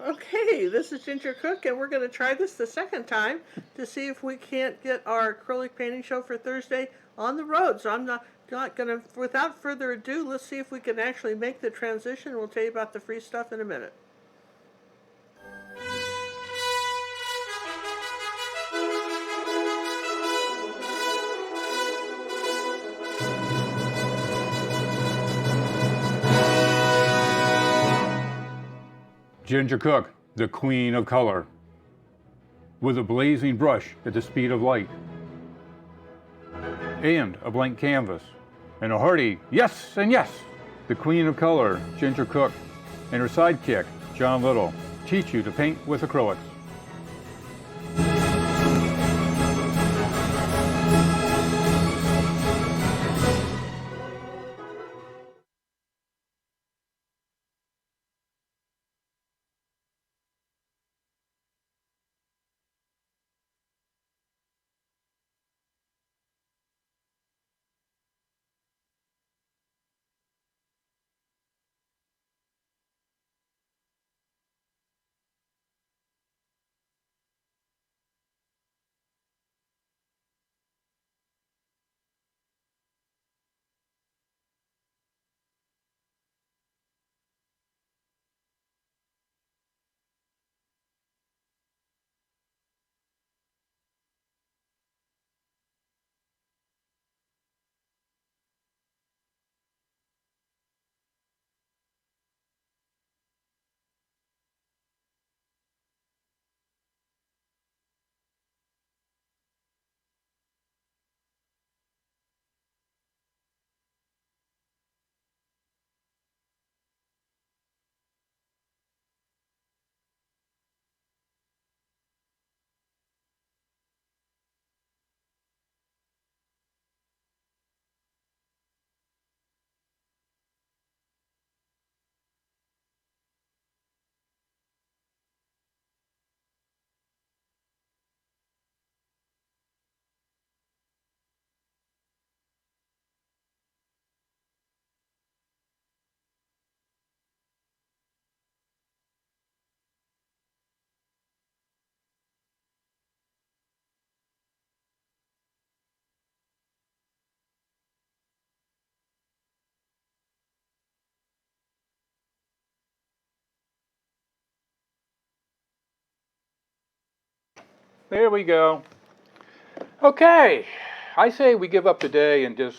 Okay, this is Ginger Cook, and we're going to try this the second time to see if we can't get our acrylic painting show for Thursday on the road. So I'm not going to, without further ado, let's see if we can actually make the transition. We'll tell you about the free stuff in a minute. Ginger Cook, the queen of color, with a blazing brush at the speed of light, and a blank canvas, and a hearty yes and yes. The queen of color, Ginger Cook, and her sidekick, John Little, teach you to paint with acrylics. There we go. Okay, I say we give up today and just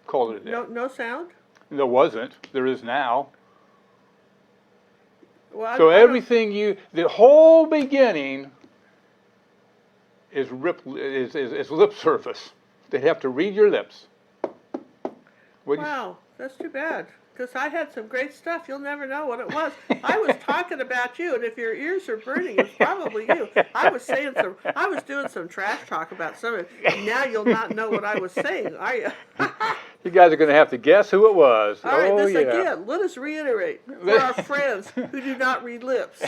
call it a day. No sound? There wasn't. There is now. Well, So everything the whole beginning is lip service. They have to read your lips. Wow, that's too bad. Because I had some great stuff. You'll never know what it was. I was talking about you, and if your ears are burning, it's probably you. I was doing some trash talk about somebody. Now you'll not know what I was saying, are you? You guys are going to have to guess who it was. All right, again, let us reiterate for our friends who do not read lips.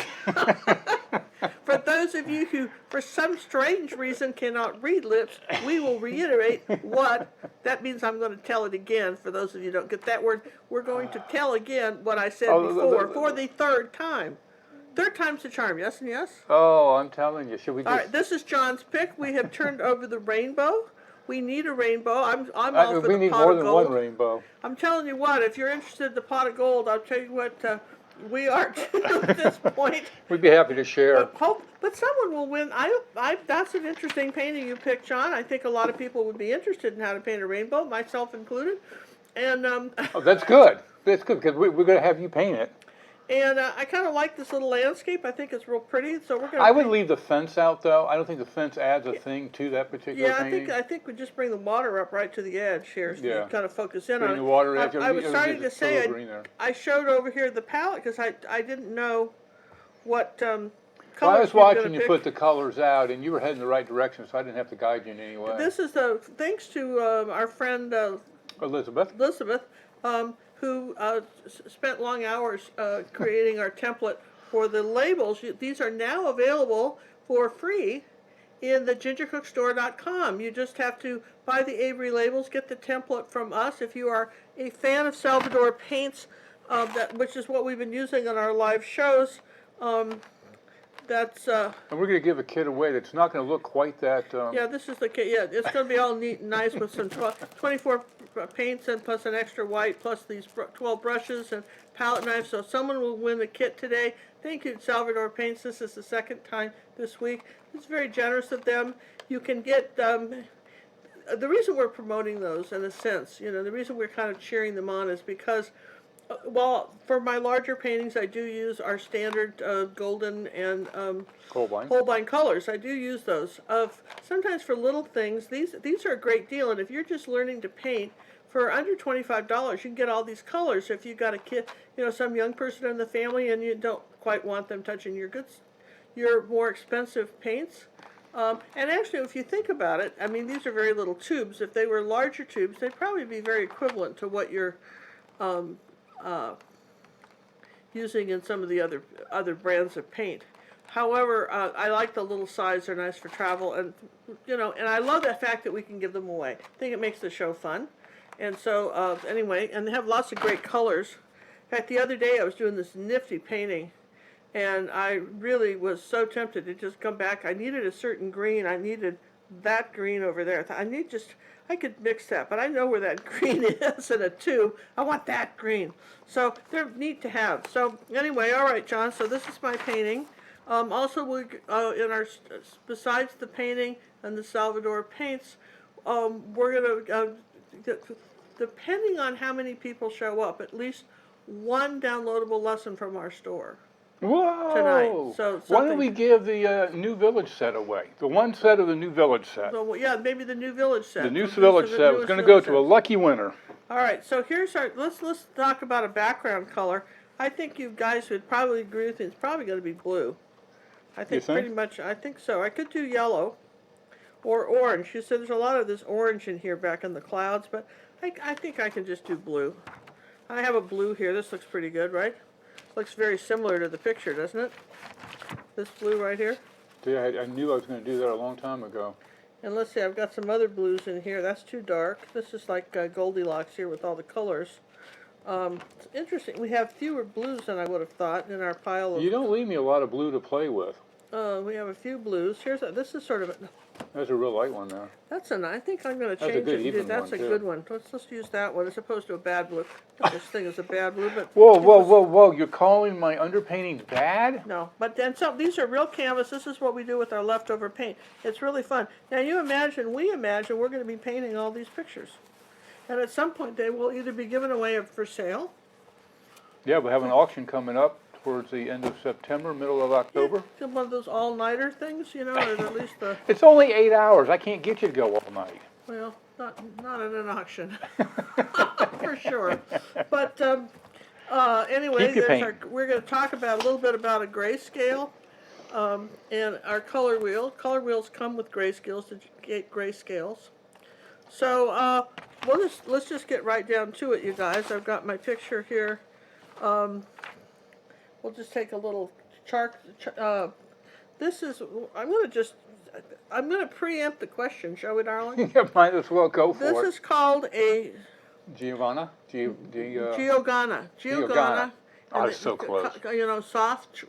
For those of you who, for some strange reason, cannot read lips, we will reiterate what that means. I'm going to tell it again. For those of you who don't get that word, we're going to tell again what I said before for the third time. Third time's the charm, yes and yes? Oh, I'm telling you. Should we just... All right, this is John's pick. We have turned over the rainbow. We need a rainbow. I'm all for the pot of gold. We need more than one rainbow. I'm telling you what, if you're interested in the pot of gold, I'll tell you what, we are too at this point. We'd be happy to share. But someone will win. That's an interesting painting you picked, John. I think a lot of people would be interested in how to paint a rainbow, myself included. And oh, that's good. That's good because we're going to have you paint it. And I kind of like this little landscape. I think it's real pretty. So we're going. I would leave the fence out though. I don't think the fence adds a thing to that particular painting. I think we just bring the water up right to the edge here, so you kind of focus in on it. Bring the water edge. I was starting to say I showed over here the palette because I didn't know what colors. Well, I was watching you put the colors out, and you were heading the right direction, so I didn't have to guide you in any way. This is thanks to our friend Elizabeth. Who spent long hours creating our template for the labels. These are now available for free in the gingercookstore.com. You just have to buy the Avery labels, get the template from us. If you are a fan of Salvador paints, which is what we've been using on our live shows, that's And we're going to give a kit away that's not going to look quite that. yeah, this is the kit. Yeah, it's going to be all neat and nice with some 24 paints and plus an extra white, plus these 12 brushes and palette knives. So someone will win the kit today. Thank you, Salvador Paints. This is the second time this week. It's very generous of them. You can get the reason we're promoting those, in a sense, you know, the reason we're kind of cheering them on is because, well, for my larger paintings, I do use our standard golden and Holbein colors. I do use those. Sometimes for little things, these are a great deal. And if you're just learning to paint, for under $25, you can get all these colors. If you've got a kid, you know, some young person in the family, and you don't quite want them touching your more expensive paints. And actually, if you think about it, I mean, these are very little tubes. If they were larger tubes, they'd probably be very equivalent to what you're using in some of the other brands of paint. However, I like the little size. They're nice for travel, and you know, and I love the fact that we can give them away. I think it makes the show fun. And so, anyway, and they have lots of great colors. In fact, the other day I was doing this nifty painting, and I really was so tempted to just come back. I needed a certain green. I needed that green over there. I could mix that, but I know where that green is in a tube. I want that green. So they're neat to have. So anyway, all right, John, so this is my painting. Also, besides the painting and the Salvador paints, we're going to, depending on how many people show up, at least one downloadable lesson from our store. Whoa! Tonight. So why don't we give the New Village set away? The one set of the New Village set. So, yeah, maybe the New Village set. The New Village set was going to go to a lucky winner. All right, so here's let's talk about a background color. I think you guys would probably agree with me. It's probably going to be blue. I think pretty much. I think so. I could do yellow or orange. You said there's a lot of this orange in here back in the clouds, but I think I can just do blue. I have a blue here. This looks pretty good, right? Looks very similar to the picture, doesn't it? This blue right here. Yeah, I knew I was going to do that a long time ago. And let's see, I've got some other blues in here. That's too dark. This is like Goldilocks here with all the colors. It's interesting. We have fewer blues than I would have thought in our pile of... You don't leave me a lot of blue to play with. We have a few blues. This is sort of a... That's a real light one there. That's I think I'm going to change it. That's a good one. Let's use that one as opposed to a bad blue. Not this thing is a bad blue, but... Whoa. You're calling my underpaintings bad? No, but then these are real canvas. This is what we do with our leftover paint. It's really fun. Now we imagine we're going to be painting all these pictures. And at some point they will either be given away or for sale. Yeah, we have an auction coming up towards the end of September, middle of October. Yeah, one of those all-nighter things, you know, or at least the... It's only 8 hours. I can't get you to go all night. Well, not at an auction, for sure. But anyway, we're going to talk a little bit about a grayscale and our color wheel. Color wheels come with grayscales to get grayscales. So let's just get right down to it, you guys. I've got my picture here. We'll just take a little chart. I'm going to preempt the question, shall we, darling? Yeah, might as well go for it. This is called a... Geogana? Geogana. Oh, it's so close. You know, soft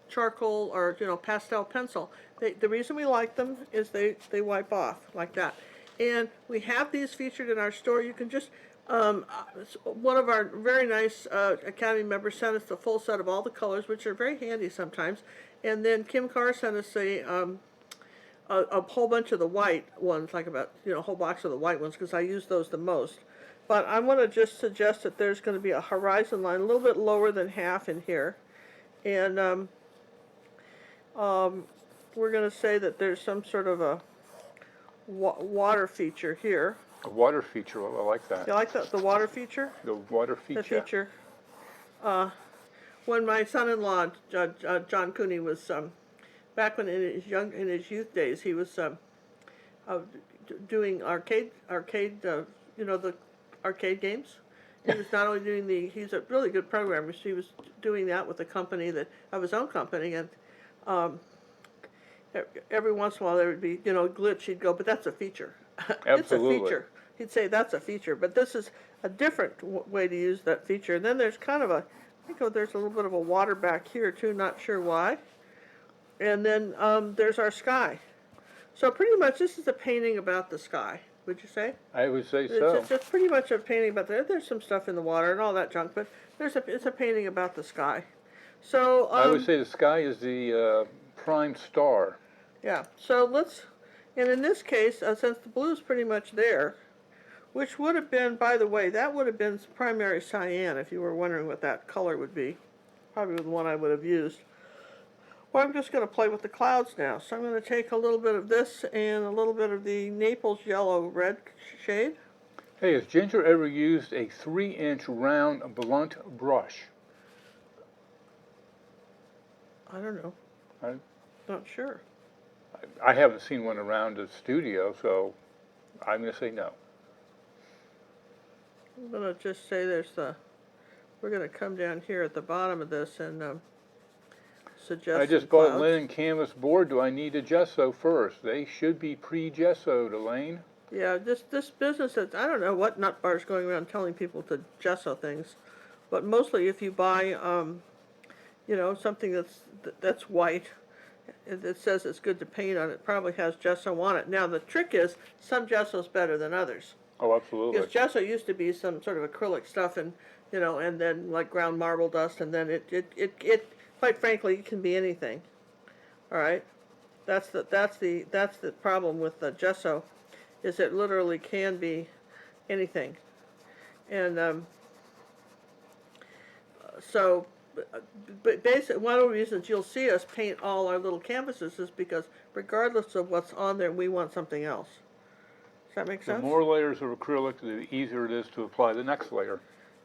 charcoal or, you know, pastel pencil. The reason we like them is they wipe off like that. And we have these featured in our store. You can just... one of our very nice Academy members sent us the full set of all the colors, which are very handy sometimes. And then Kim Carr sent us a whole bunch of the white ones, like a whole box of the white ones, because I use those the most. But I want to just suggest that there's going to be a horizon line a little bit lower than half in here. And we're going to say that there's some sort of a water feature here. A water feature, I like that. You like the water feature? The water feature. The feature. When my son-in-law, John Cooney, was back when in his youth days, he was doing arcade, the arcade games. He was not only doing he's a really good programmer. So he was doing that with a company of his own company, and every once in a while there would be glitch. He'd go, but that's a feature. It's a feature. He'd say that's a feature, but this is a different way to use that feature. And then there's kind of there's a little bit of a water back here too, not sure why. And then there's our sky. So pretty much this is a painting about the sky, would you say? I would say so. It's pretty much a painting about there's some stuff in the water and all that junk, but it's a painting about the sky. So I would say the sky is the prime star. yeah. So and in this case, since the blue's pretty much there, which would have been, by the way, that would have been primary cyan if you were wondering what that color would be. Probably the one I would have used. Well, I'm just going to play with the clouds now. So I'm going to take a little bit of this and a little bit of the Naples yellow red shade. Hey, has Ginger ever used a 3-inch round blunt brush? I don't know. Not sure. I haven't seen one around the studio, so I'm going to say no. I'm going to just say we're going to come down here at the bottom of this and suggest I just bought linen canvas board. Do I need a gesso first? They should be pre-gessoed, Elaine. Yeah, this business is, I don't know what nut bar's going around telling people to gesso things, but mostly if you buy, you know, something that's white, it says it's good to paint on, it probably has gesso on it. Now the trick is, some gesso's better than others. Oh, absolutely. Because gesso used to be some sort of acrylic stuff, and you know, and then like ground marble dust, and then it quite frankly, it can be anything. All right, that's the problem with the gesso, is it literally can be anything, and so. But basically, one of the reasons you'll see us paint all our little canvases is because regardless of what's on there, we want something else. Does that make sense? The more layers of acrylic, the easier it is to apply the next layer.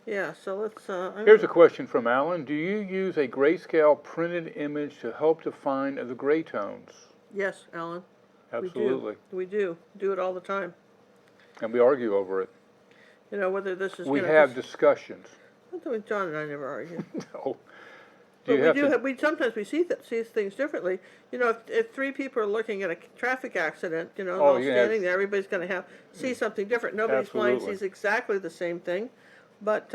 Yeah, so let's... Here's a question from Alan. Do you use a grayscale printed image to help define the gray tones? Yes, Alan. Absolutely. We do. Do it all the time. And we argue over it. You know, whether this is... We have discussions. John and I never argue. No. Sometimes we see things differently. You know, if 3 people are looking at a traffic accident, you know, all standing there, everybody's going to see something different. Nobody's mind sees exactly the same thing, but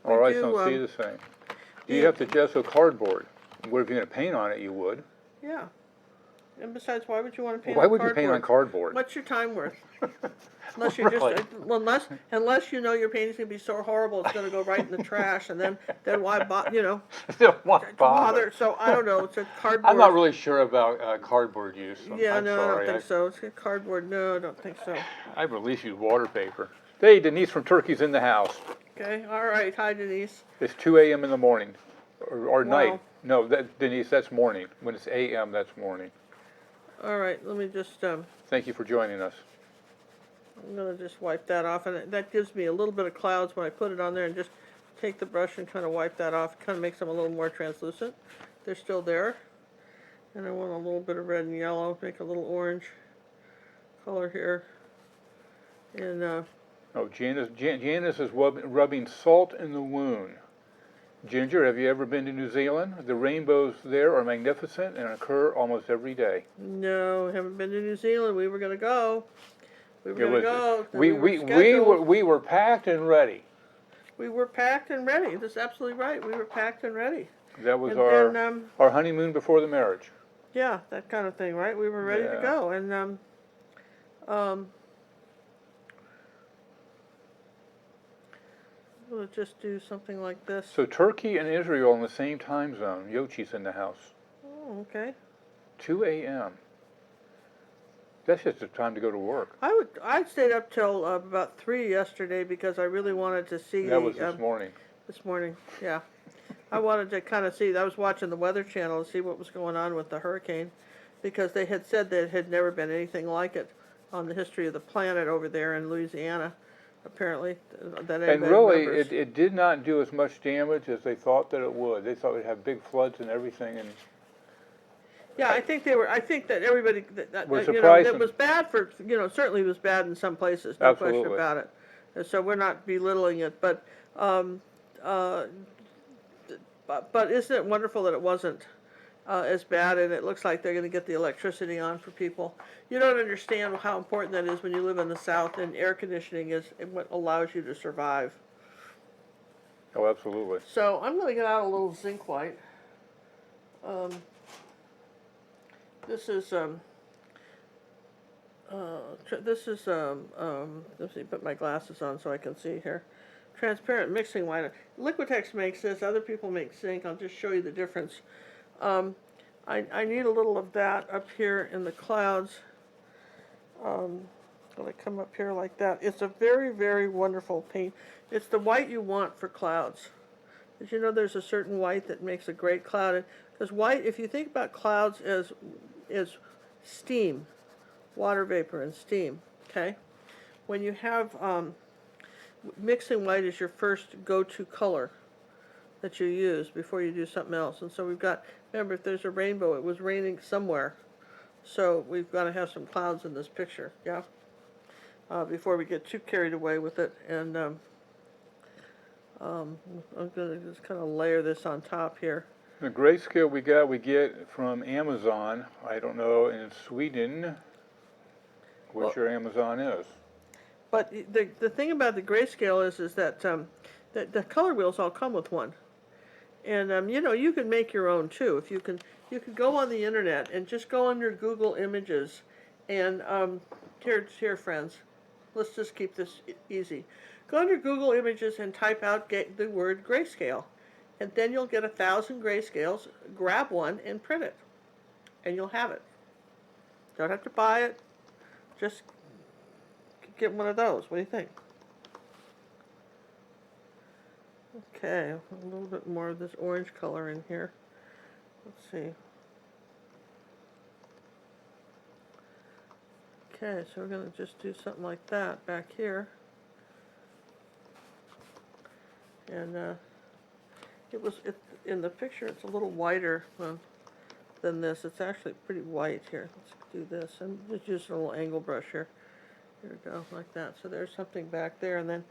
our eyes don't see the same. Do you have to gesso cardboard? What if you're going to paint on it? You would. Yeah. And besides, why would you want to paint? Why would you paint on cardboard? What's your time worth? Unless you're unless you know your painting's gonna be so horrible it's gonna go right in the trash, and then why bother? So I don't know. It's a cardboard. I'm not really sure about cardboard use. Yeah, I don't think so. It's a cardboard. No, I don't think so. I'd at least use water paper. Hey, Denise from Turkey's in the house. Okay, all right. Hi, Denise. It's 2 a.m. in the morning, or night. No, Denise, that's morning. When it's a.m., that's morning. All right. Let me just. Thank you for joining us. I'm going to just wipe that off, and that gives me a little bit of clouds when I put it on there, and just take the brush and kind of wipe that off. It kind of makes them a little more translucent. They're still there. And I want a little bit of red and yellow, make a little orange color here. And Janice is rubbing salt in the wound. Ginger, have you ever been to New Zealand? The rainbows there are magnificent and occur almost every day. No, haven't been to New Zealand. We were going to go. We were packed and ready. We were packed and ready. That's absolutely right. We were packed and ready. That was our honeymoon before the marriage. Yeah, that kind of thing, right? We were ready to go, and we'll just do something like this. So Turkey and Israel in the same time zone. Yochi's in the house. Oh, okay. 2 a.m. That's just the time to go to work. I stayed up till about 3 yesterday because I really wanted to see. That was this morning. This morning, yeah. I wanted to kind of see. I was watching the Weather Channel to see what was going on with the hurricane, because they had said that it had never been anything like it on the history of the planet over there in Louisiana. Apparently, and really, it did not do as much damage as they thought that it would. They thought it would have big floods and everything, and. Yeah, I think that everybody was surprised. It was bad for, certainly it was bad in some places, no question about it. And so we're not belittling it, but isn't it wonderful that it wasn't as bad, and it looks like they're going to get the electricity on for people. You don't understand how important that is when you live in the South, and air conditioning is what allows you to survive. Oh, absolutely. So I'm going to get out a little zinc white. This is let's see, put my glasses on so I can see here. Transparent mixing white. Liquitex makes this. Other people make zinc. I'll just show you the difference. I need a little of that up here in the clouds. Gonna come up here like that. It's a very, very wonderful paint. It's the white you want for clouds. Did you know there's a certain white that makes a great cloud? Because white, if you think about clouds as steam, water vapor and steam, okay? When you have, mixing white is your first go-to color that you use before you do something else. And so we've got, remember, if there's a rainbow, it was raining somewhere. So we've got to have some clouds in this picture, yeah? Before we get too carried away with it. And I'm going to just kind of layer this on top here. The grayscale we get from Amazon. I don't know in Sweden what your Amazon is. But the thing about the grayscale is that the color wheels all come with one. And you know, you can make your own too. If you can go on the internet and just go under Google Images, and here friends, let's just keep this easy. Go under Google Images and type out the word grayscale, and then you'll get 1,000 grayscales. Grab one and print it, and you'll have it. Don't have to buy it. Just get one of those. What do you think? Okay, a little bit more of this orange color in here. Let's see. Okay, so we're going to just do something like that back here. And in the picture, it's a little whiter than this. It's actually pretty white here. Let's do this. And just use a little angle brush here. Here we go, like that. So there's something back there, and then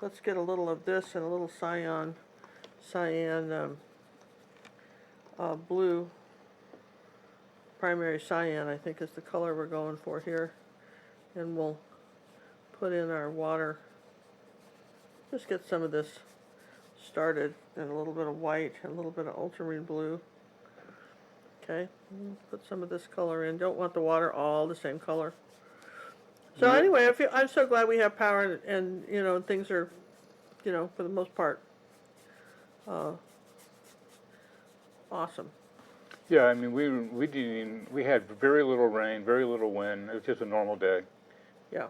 let's get a little of this and a little cyan blue. Primary cyan, I think, is the color we're going for here. And we'll put in our water. Just get some of this started, and a little bit of white, and a little bit of ultramarine blue. Okay, put some of this color in. Don't want the water all the same color. So anyway, I'm so glad we have power, and you know, things are, you know, for the most part, awesome. Yeah, I mean, we had very little rain, very little wind. It was just a normal day. Yeah.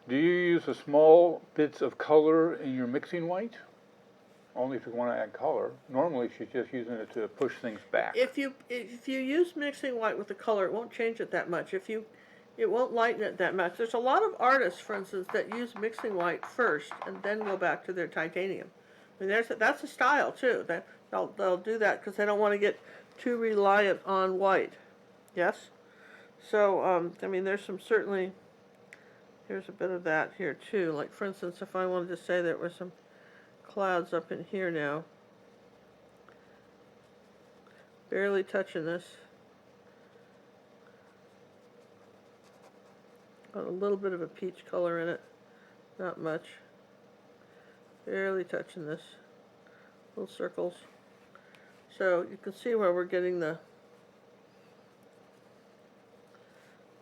Do you use the small bits of color in your mixing white? Only if you want to add color. Normally, she's just using it to push things back. If you use mixing white with the color, it won't change it that much. It won't lighten it that much. There's a lot of artists, for instance, that use mixing white first and then go back to their titanium. I mean, that's a style too. That they'll do that because they don't want to get too reliant on white. Yes. So I mean, there's some certainly. Here's a bit of that here too. Like for instance, if I wanted to say there were some clouds up in here now. Barely touching this. Got a little bit of a peach color in it. Not much. Barely touching this. Little circles. So you can see where we're getting the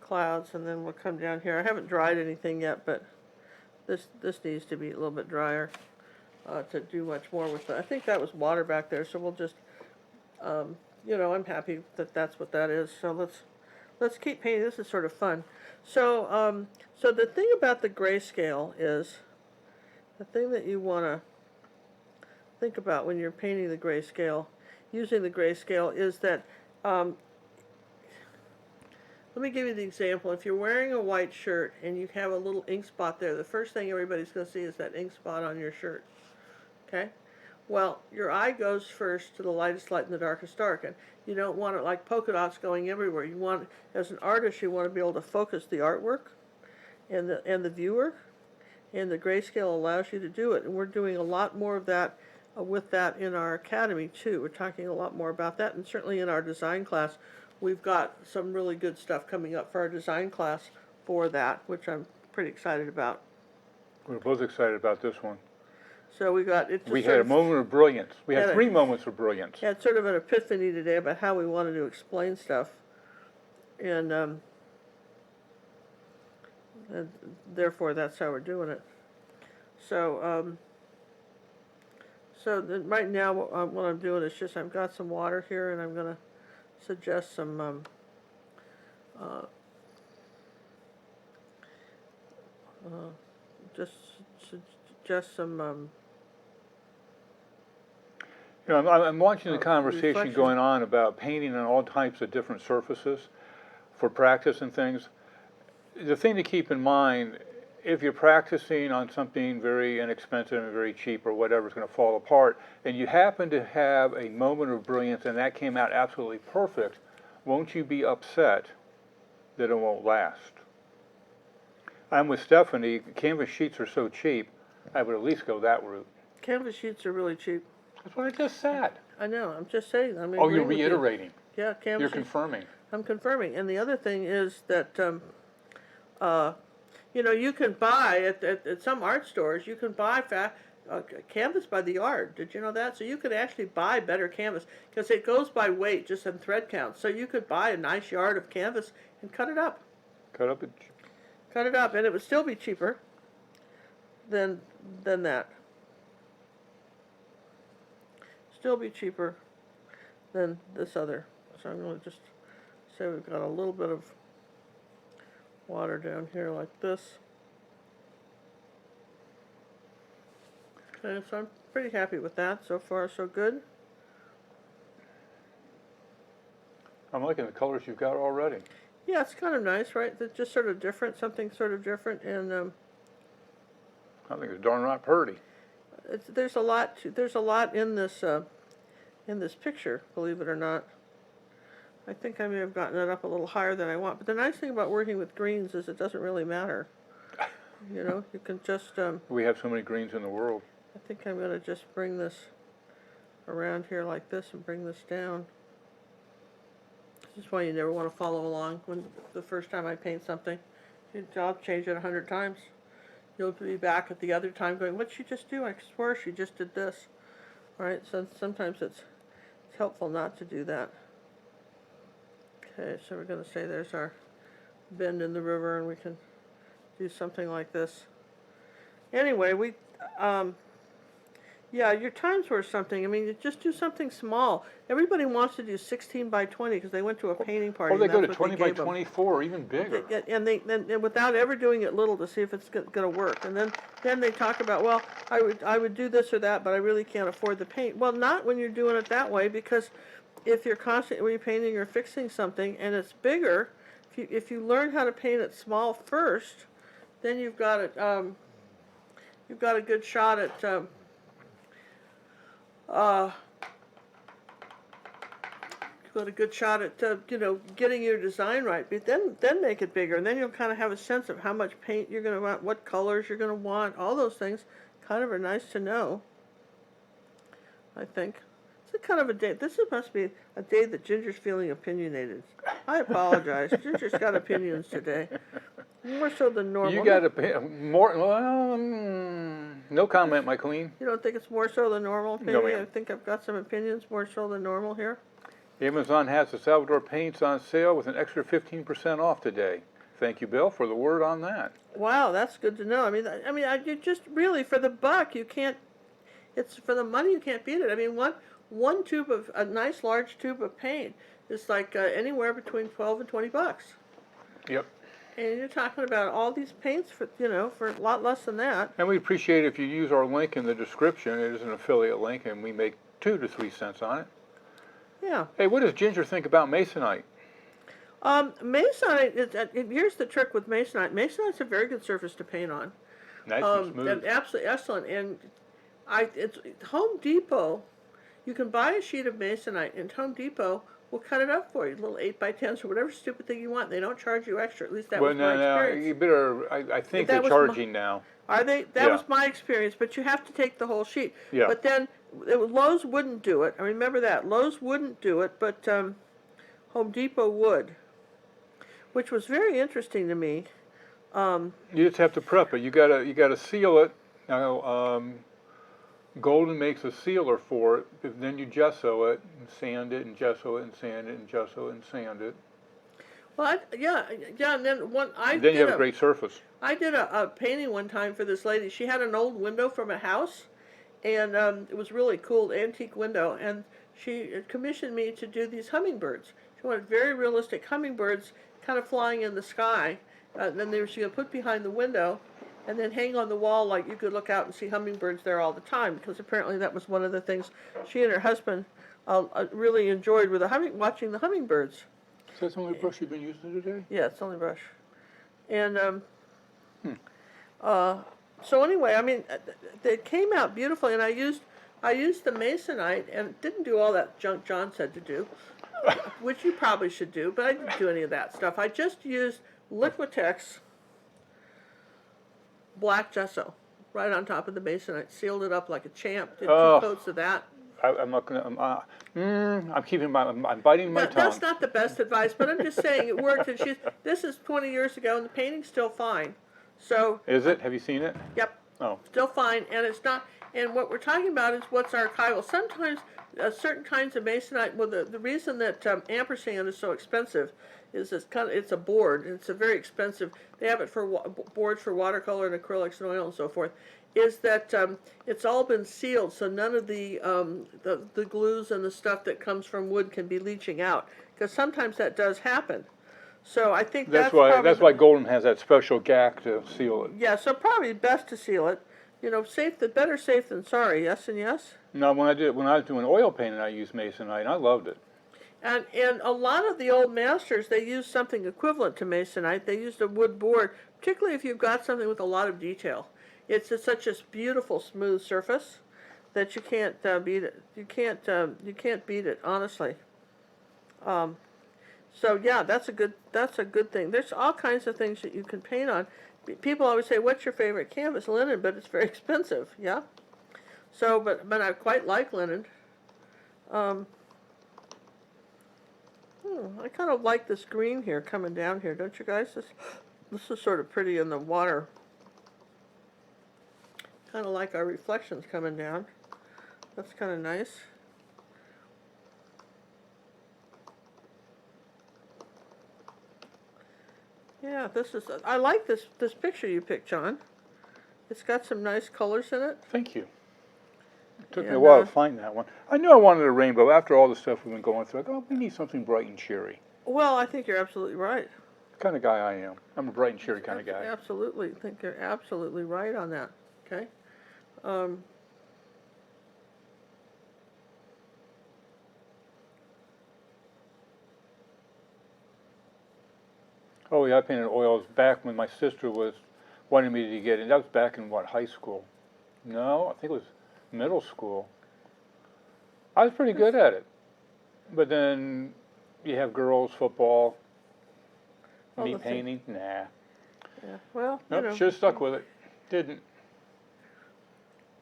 clouds, and then we'll come down here. I haven't dried anything yet, but this needs to be a little bit drier to do much more with it. I think that was water back there, so we'll just, you know, I'm happy that that's what that is. So let's keep painting. This is sort of fun. So so the thing about the grayscale is, the thing that you want to think about when you're painting the grayscale, using the grayscale, is that let me give you the example. If you're wearing a white shirt and you have a little ink spot there, the first thing everybody's going to see is that ink spot on your shirt. Okay? Well, your eye goes first to the lightest light and the darkest dark, and you don't want it like polka dots going everywhere. You want, as an artist, you want to be able to focus the artwork and the viewer, and the grayscale allows you to do it. And we're doing a lot more of that with that in our academy too. We're talking a lot more about that, and certainly in our design class, we've got some really good stuff coming up for our design class for that, which I'm pretty excited about. We're both excited about this one. So we got it. We had a moment of brilliance. We had had a- 3 moments of brilliance. Had sort of an epiphany today about how we wanted to explain stuff, and therefore that's how we're doing it. So right now what I'm doing is just I've got some water here, and I'm going to suggest some just suggest some You know, I'm watching the conversation reflection. going on about painting on all types of different surfaces for practice and things. The thing to keep in mind, if you're practicing on something very inexpensive and very cheap or whatever is going to fall apart, and you happen to have a moment of brilliance and that came out absolutely perfect, won't you be upset that it won't last? I'm with Stephanie. Canvas sheets are so cheap, I would at least go that route. Canvas sheets are really cheap. That's what I just said. I know. I'm just saying. I mean, Oh, you're reiterating. Yeah, canvas. You're sheets. confirming. I'm confirming. And the other thing is that, you know, you can buy at some art stores. You can buy canvas by the yard. Did you know that? So you could actually buy better canvas because it goes by weight, just in thread count. So you could buy a nice yard of canvas and cut it up. Cut up. Cut it up, and it would still be cheaper than that. Still be cheaper than this other. So I'm going to just say we've got a little bit of water down here like this. Okay, so I'm pretty happy with that. So far, so good. I'm liking the colors you've got already. Yeah, it's kind of nice, right? It's just sort of different, something sort of different, and I think it's darn right pretty. there's a lot in this picture, believe it or not. I think I may have gotten it up a little higher than I want, but the nice thing about working with greens is it doesn't really matter. You know, you can just We have so many greens in the world. I think I'm going to just bring this around here like this and bring this down. This is why you never want to follow along when the first time I paint something. I'll change it 100 times. You'll be back at the other time going, what'd she just do? I swear she just did this. All right, so sometimes it's helpful not to do that. Okay, so we're going to say there's our bend in the river, and we can do something like this. Anyway, yeah, your times were something. I mean, you just do something small. Everybody wants to do 16 by 20 because they went to a painting party. Or they and go to that's what 20 they by gave them. 24 or even bigger. And without ever doing it little to see if it's going to work. And then they talk about, well, I would do this or that, but I really can't afford the paint. Well, not when you're doing it that way, because if you're constantly repainting or fixing something and it's bigger, if you learn how to paint it small first, then you've got it. You've got a good shot at. You've got a good shot at getting your design right, but then make it bigger, and then you'll kind of have a sense of how much paint you're going to want, what colors you're going to want. All those things kind of are nice to know, I think. It's a kind of a day. Must be a day that Ginger's feeling opinionated. I apologize. Ginger's got opinions today, more so than normal. You got more. Well, no comment, my queen. You don't think it's more so than normal? Maybe No, ma'am. I think I've got some opinions more so than normal here. Amazon has the Salvador paints on sale with an extra 15% off today. Thank you, Bill, for the word on that. Wow, that's good to know. You just really, for the buck, you can't. It's for the money, you can't beat it. I mean, one tube of a nice large tube of paint is like anywhere between $12 and $20. Yep. And you're talking about all these paints for a lot less than that. And we appreciate if you use our link in the description. It is an affiliate link, and we make 2 to 3 cents on it. Yeah. Hey, what does Ginger think about Masonite? Masonite, here's the trick with Masonite. Masonite's a very good surface to paint on. Nice and smooth. And absolutely excellent. And it's Home Depot. You can buy a sheet of Masonite, and Home Depot will cut it up for you, little 8x10s or whatever stupid thing you want. They don't charge you extra. At least that was my experience. You better. I think they're charging now. Are they? That was my experience. But you have to take the whole sheet. Yeah. But then Lowe's wouldn't do it. I remember that Lowe's wouldn't do it, but Home Depot would, which was very interesting to me. You just have to prep it. You gotta seal it. Now, Golden makes a sealer for it, but then you gesso it, and sand it, and gesso it, and sand it, and gesso it, and sand it. Well, yeah, and then Then you have a great surface. I did a painting one time for this lady. She had an old window from a house, and it was really cool, antique window, and she commissioned me to do these hummingbirds. She wanted very realistic hummingbirds kind of flying in the sky, and then she would put behind the window, and then hang on the wall like you could look out and see hummingbirds there all the time, because apparently that was one of the things she and her husband really enjoyed, were watching the hummingbirds. Is that the only brush you've been using today? Yeah, it's the only brush. And so anyway, I mean, it came out beautifully, and I used the masonite, and it didn't do all that junk Jon said to do, which you probably should do, but I didn't do any of that stuff. I just used Liquitex black gesso right on top of the masonite, sealed it up like a champ, did 2 coats of that. I'm not gonna. I'm keeping I'm biting my tongue. That's not the best advice, but I'm just saying it worked. And this is 20 years ago, and the painting's still fine. So. Is it? Have you seen it? Yep. Oh. Still fine, and it's not. And what we're talking about is what's archival. Sometimes certain kinds of masonite. Well, the reason that ampersand is so expensive is it's a board, and it's a very expensive. They have it for boards for watercolor and acrylics and oil and so forth. Is that it's all been sealed, so none of the glues and the stuff that comes from wood can be leaching out, because sometimes that does happen. So I think that's why Golden has that special gack to seal it. Yeah, so probably best to seal it. You know, better safe than sorry. Yes and yes. No, when I was doing oil painting, I used masonite, and I loved it. And a lot of the old masters, they used something equivalent to masonite. They used a wood board, particularly if you've got something with a lot of detail. It's such a beautiful, smooth surface that you can't beat it. You can't beat it, honestly. So yeah, that's a good thing. There's all kinds of things that you can paint on. People always say, "What's your favorite canvas?" Linen, but it's very expensive. Yeah. So, but I quite like linen. I kind of like this green here coming down here, don't you guys? This is sort of pretty in the water. Kind of like our reflections coming down. That's kind of nice. Yeah, I like this picture you picked, Jon. It's got some nice colors in it. Thank you. It took me a while to find that one. I knew I wanted a rainbow. After all the stuff we've been going through, I go, we need something bright and cheery. Well, I think you're absolutely right. The kind of guy I am. I'm a bright and cheery kind of guy. Absolutely. I think you're absolutely right on that. Okay. Oh yeah, I painted oils back when my sister was wanting me to get in. That was back in what, high school? No, I think it was middle school. I was pretty good at it. But then you have girls, football, me painting, nah. Yeah, well, nope, you know. Should have stuck with it. Didn't.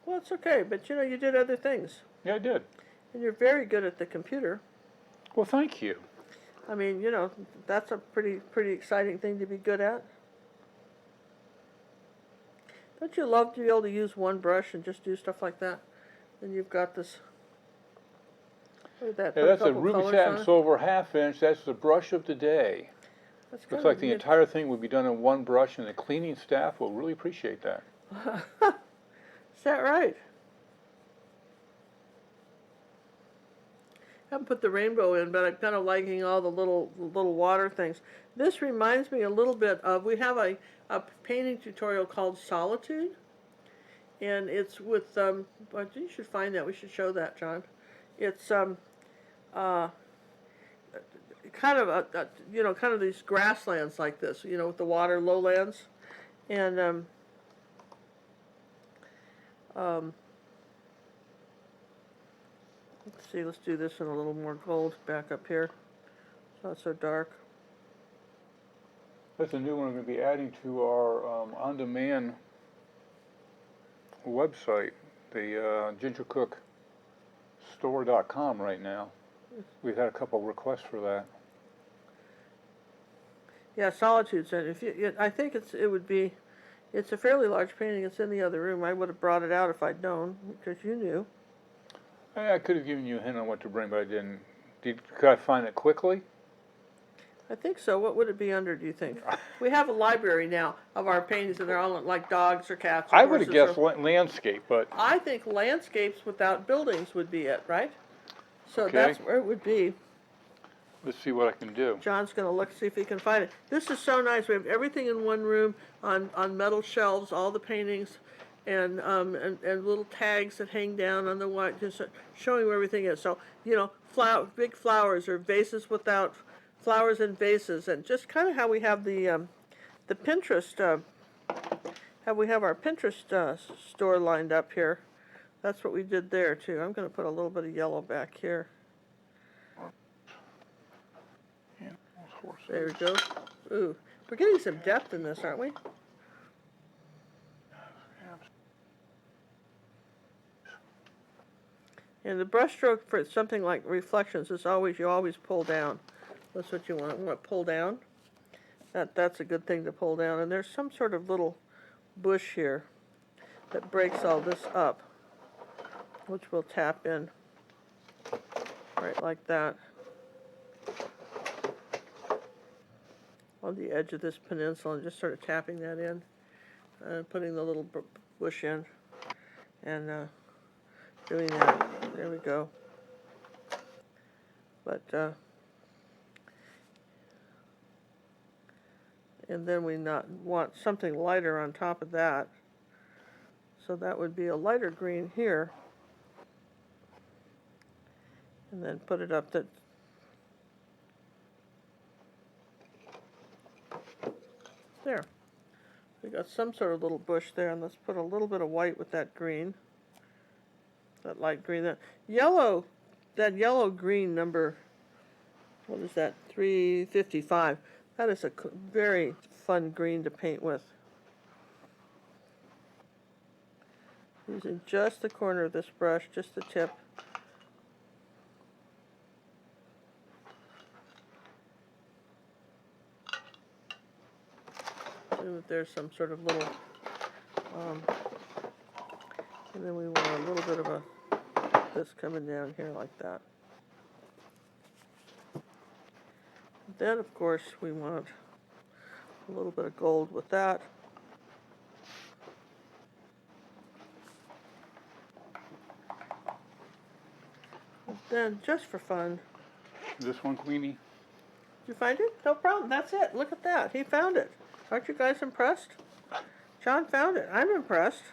Well, it's okay, but you know, you did other things. Yeah, I did. And you're very good at the computer. Well, thank you. I mean, you know, that's a pretty exciting thing to be good at. Don't you love to be able to use one brush and just do stuff like that? Then you've got this. Look at that. Yeah, that's a ruby satin silver 1/2 inch. That's the brush of the day. Looks like the entire thing would be done in one brush, and the cleaning staff will really appreciate that. Is that right? I haven't put the rainbow in, but I'm kind of liking all the little water things. This reminds me a little bit of, we have a painting tutorial called Solitude, and it's with, well, you should find that, we should show that, Jon. It's kind of you know, kind of these grasslands like this, you know, with the water, lowlands, and let's see, let's do this in a little more gold back up here. It's not so dark. That's a new one we're going to be adding to our on-demand website, the gingercookstore.com right now. We've had a couple requests for that. Yeah, Solitude's in. If you, I think it would be, It's a fairly large painting. It's in the other room. I would have brought it out if I'd known, because you knew. I could have given you a hint on what to bring, but I didn't. Could I find it quickly? I think so. What would it be under, do you think? We have a library now of our paintings, and they're all like dogs or cats or I would have horses guessed landscape, but I think landscapes without buildings would be it, right? So Okay. that's where it would be. let's see what I can do. John's going to look, see if he can find it. This is so nice. We have everything in one room on metal shelves, all the paintings, and little tags that hang down on the wall, just showing where everything is. So, you know, big flowers or vases without flowers and vases, and just kind of how we have the Pinterest, how we have our Pinterest store lined up here. That's what we did there, too. I'm going to put a little bit of yellow back here. There we go. Ooh, we're getting some depth in this, aren't we? And the brush stroke for something like reflections is always, you always pull down. That's what you want. You want to pull down. That's a good thing to pull down. And there's some sort of little bush here that breaks all this up, which we'll tap in right like that on the edge of this peninsula, and just sort of tapping that in and putting the little bush in and doing that. There we go. But and then we want something lighter on top of that. So that would be a lighter green here. And then put it up that there. We got some sort of little bush there, and let's put a little bit of white with that green. That light green. That yellow green number, what is that, 355. That is a very fun green to paint with. Using just the corner of this brush, just the tip. So that there's some sort of little, and then we want a little bit of this coming down here like that. Then, of course, we want a little bit of gold with that. And then, just for fun. This one, Queenie? Did you find it? No problem. That's it. Look at that. He found it. Aren't you guys impressed? Jon found it. I'm impressed.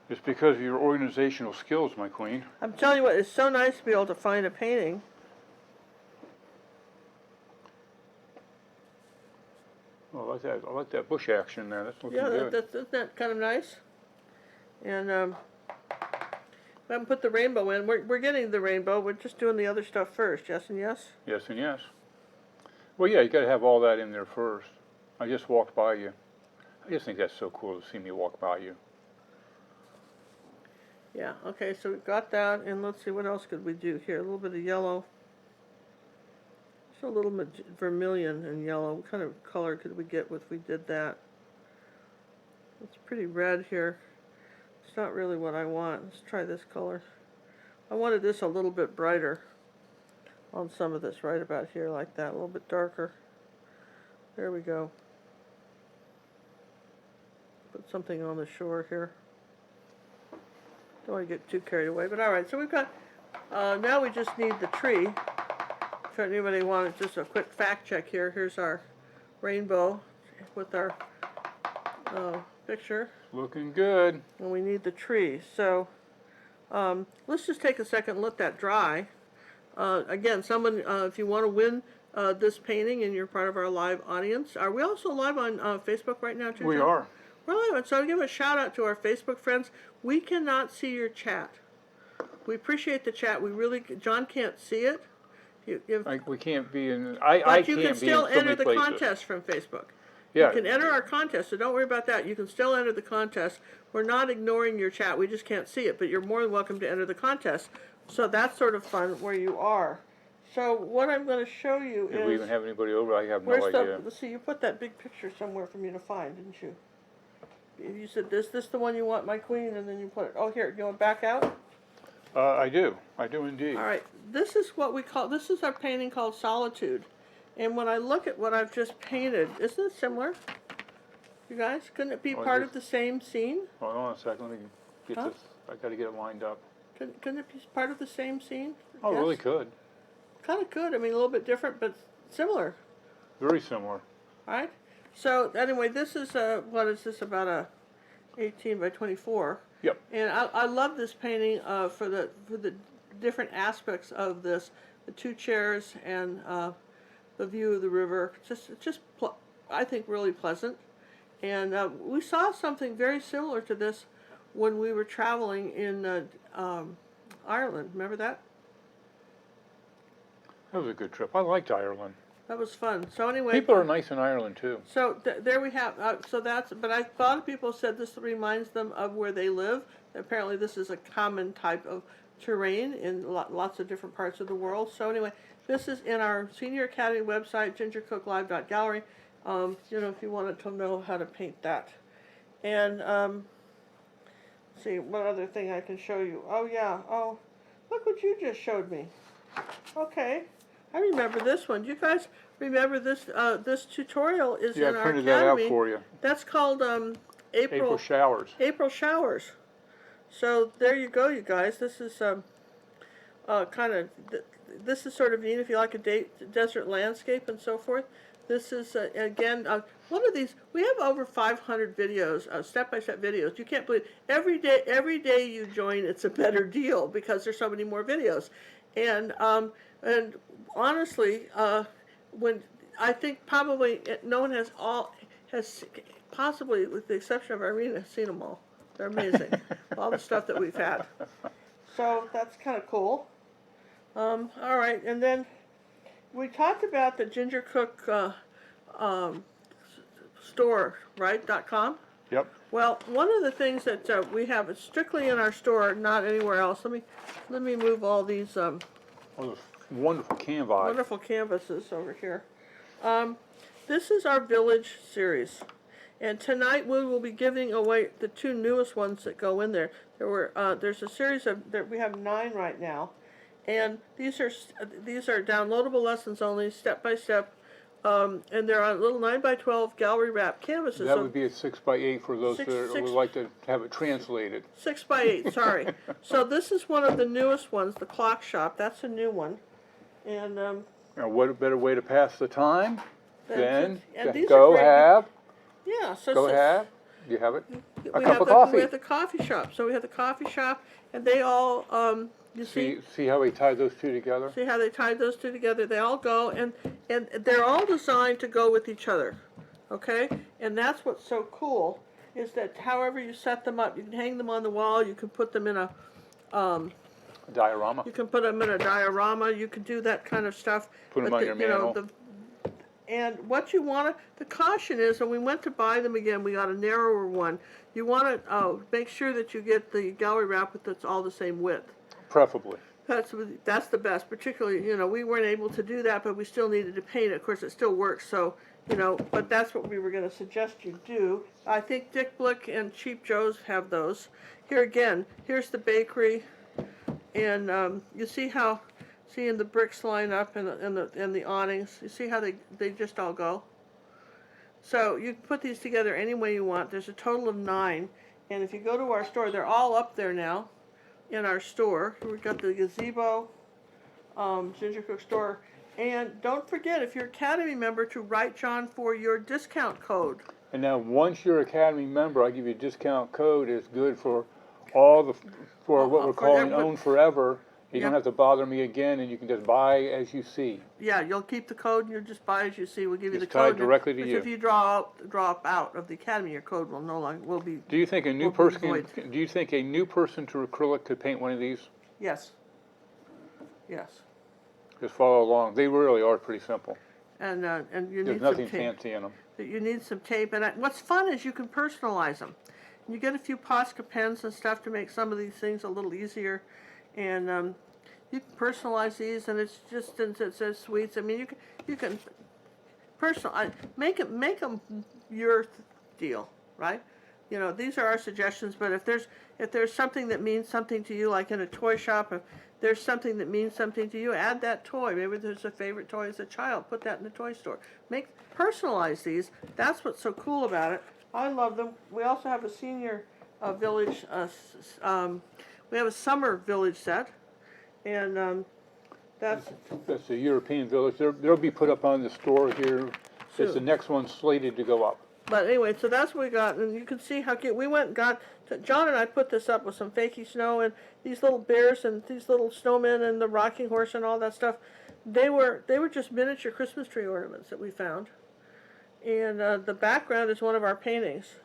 It's because of your organizational skills, my queen. I'm telling you what, it's so nice to be able to find a painting. Oh, I like that. I like that bush action there. That's looking good. Yeah, isn't that kind of nice? And we haven't put the rainbow in. We're getting the rainbow. We're just doing the other stuff first. Yes and yes? Yes and yes. Well, yeah, you got to have all that in there first. I just walked by you. I just think that's so cool to see me walk by you. Yeah, okay, so we've got that, and let's see, what else could we do here? A little bit of yellow. Just a little vermilion and yellow. What kind of color could we get if we did that? It's pretty red here. It's not really what I want. Let's try this color. I wanted this a little bit brighter on some of this, right about here, like that, a little bit darker. There we go. Put something on the shore here. Don't want to get too carried away, but all right. So we've got, now we just need the tree. If anybody wanted just a quick fact check here, here's our rainbow with our picture. Looking good. And we need the tree. So let's just take a second and let that dry. Again, someone, if you want to win this painting and you're part of our live audience, are we also live on Facebook right now, too? We are. We're live, so I'll give a shout out to our Facebook friends. We cannot see your chat. We appreciate the chat. We really, Jon can't see it. We can't be in. But I you can't can be in still so enter many the places. contest from Facebook. Yeah. You can enter our contest, so don't worry about that. You can still enter the contest. We're not ignoring your chat. We just can't see it, but you're more than welcome to enter the contest. So that's sort of fun where you are. So what I'm going to show you Did is... we even have anybody over? I have no where's idea. let's see, you put that big picture somewhere for me to find, didn't you? You said, this the one you want, my queen? And then you put it, oh, here, you want to back out? I do indeed. All right, this is what we call, this is our painting called Solitude. And when I look at what I've just painted, isn't it similar? You guys, couldn't it be part of the same scene? Hold on a second, let me get this, I gotta get it lined up. Couldn't it be part of the same scene? Oh, Yes? really could. Kind of could, I mean, a little bit different, but similar. Very similar. All right, so anyway, this is, what is this, about a 18 by 24? Yep. And I love this painting for the different aspects of this, the two chairs and the view of the river. I think really pleasant. And we saw something very similar to this when we were traveling in Ireland. Remember that? That was a good trip. I liked Ireland. That was fun. So anyway, People are nice in Ireland too. so there we have. So that's. But a lot of people said this reminds them of where they live. Apparently, this is a common type of terrain in lots of different parts of the world. So anyway, this is in our Senior Academy website, gingercooklive.gallery. You know, if you wanted to know how to paint that. And see what other thing I can show you. Oh yeah. Oh, look what you just showed me. Okay. I remember this one. Do you guys remember this? This tutorial is Yeah, in I our printed that out academy. for you. That's called April showers. April showers. So there you go, you guys. This is this is sort of neat if you like a desert landscape and so forth. This is again one of these. We have over 500 videos, step-by-step videos. You can't believe every day you join, it's a better deal because there's so many more videos. And honestly, when I think probably no one has possibly, with the exception of Irina, seen them all. They're amazing, all the stuff that we've had. So that's kind of cool. All right, and then we talked about the Ginger Cook store, right? .com. Yep. Well, one of the things that we have is strictly in our store, not anywhere else. Let me move all these All those wonderful canvas. wonderful canvases over here. This is our Village series, and tonight we will be giving away the two newest ones that go in there. There's a series of we have 9 right now, and these are downloadable lessons only, step by step. And they're on little 9 by 12 gallery wrap canvases. That would be a 6 by 8 for those Six- that six- would like to have it translated. 6 by 8, sorry. So this is one of the newest ones, the Clock Shop. That's a new one. And Now, what a better way to pass the time than and to these go are great. have, Yeah, so go have, do you have it? A we cup have of the, coffee. We have the coffee shop. So we have the coffee shop, and they all you See how we tied those two together? see how they tied those two together. They all go, and they're all designed to go with each other. Okay, and that's what's so cool is that however you set them up, you can hang them on the wall. You can put them in a Diorama. You can put them in a diorama. You can do that kind of stuff. Put them on your mantle. And what you want to, the caution is, when we went to buy them again, we got a narrower one. You want to make sure that you get the gallery wrap that's all the same width. Preferably. That's the best. Particularly, we weren't able to do that, but we still needed to paint it. Of course, it still works. So, but that's what we were going to suggest you do. I think Dick Blick and Cheap Joe's have those. Here again, here's the bakery. And you see how, the bricks line up and the awnings. You see how they just all go. So you can put these together any way you want. There's a total of 9, and if you go to our store, they're all up there now, in our store. We've got the gazebo, Ginger Cook store, and don't forget if you're Academy member to write Jon for your discount code. And now, once you're Academy member, I give you a discount code. It's good for all what we're calling Own Forever. You don't have to bother me again, and you can just buy as you see. Yeah, you'll keep the code, and you'll just buy as you see. We'll give you the It's code. tied directly to you. If you drop out of the Academy, your code will be. Do you think a new person to acrylic could paint one of these? Yes. Yes. Just follow along. They really are pretty simple. And you There's need nothing some tape. fancy in them. You need some tape, and what's fun is you can personalize them. You get a few Posca pens and stuff to make some of these things a little easier, and You can personalize these, and it's just it says sweets. I mean, you can personal make them your deal, right? You know, these are our suggestions. But if there's something that means something to you, like in a toy shop, if there's something that means something to you, add that toy. Maybe there's a favorite toy as a child. Put that in the toy store. Personalize these. That's what's so cool about it. I love them. We also have a senior village. We have a summer village set, and that's a European village. They'll be put up on the store here. It's the next one slated to go up. But anyway, so that's what we got, and you can see how cute. We went and got, John and I put this up with some fakey snow and these little bears and these little snowmen and the rocking horse and all that stuff. They were just miniature Christmas tree ornaments that we found. And the background is one of our paintings.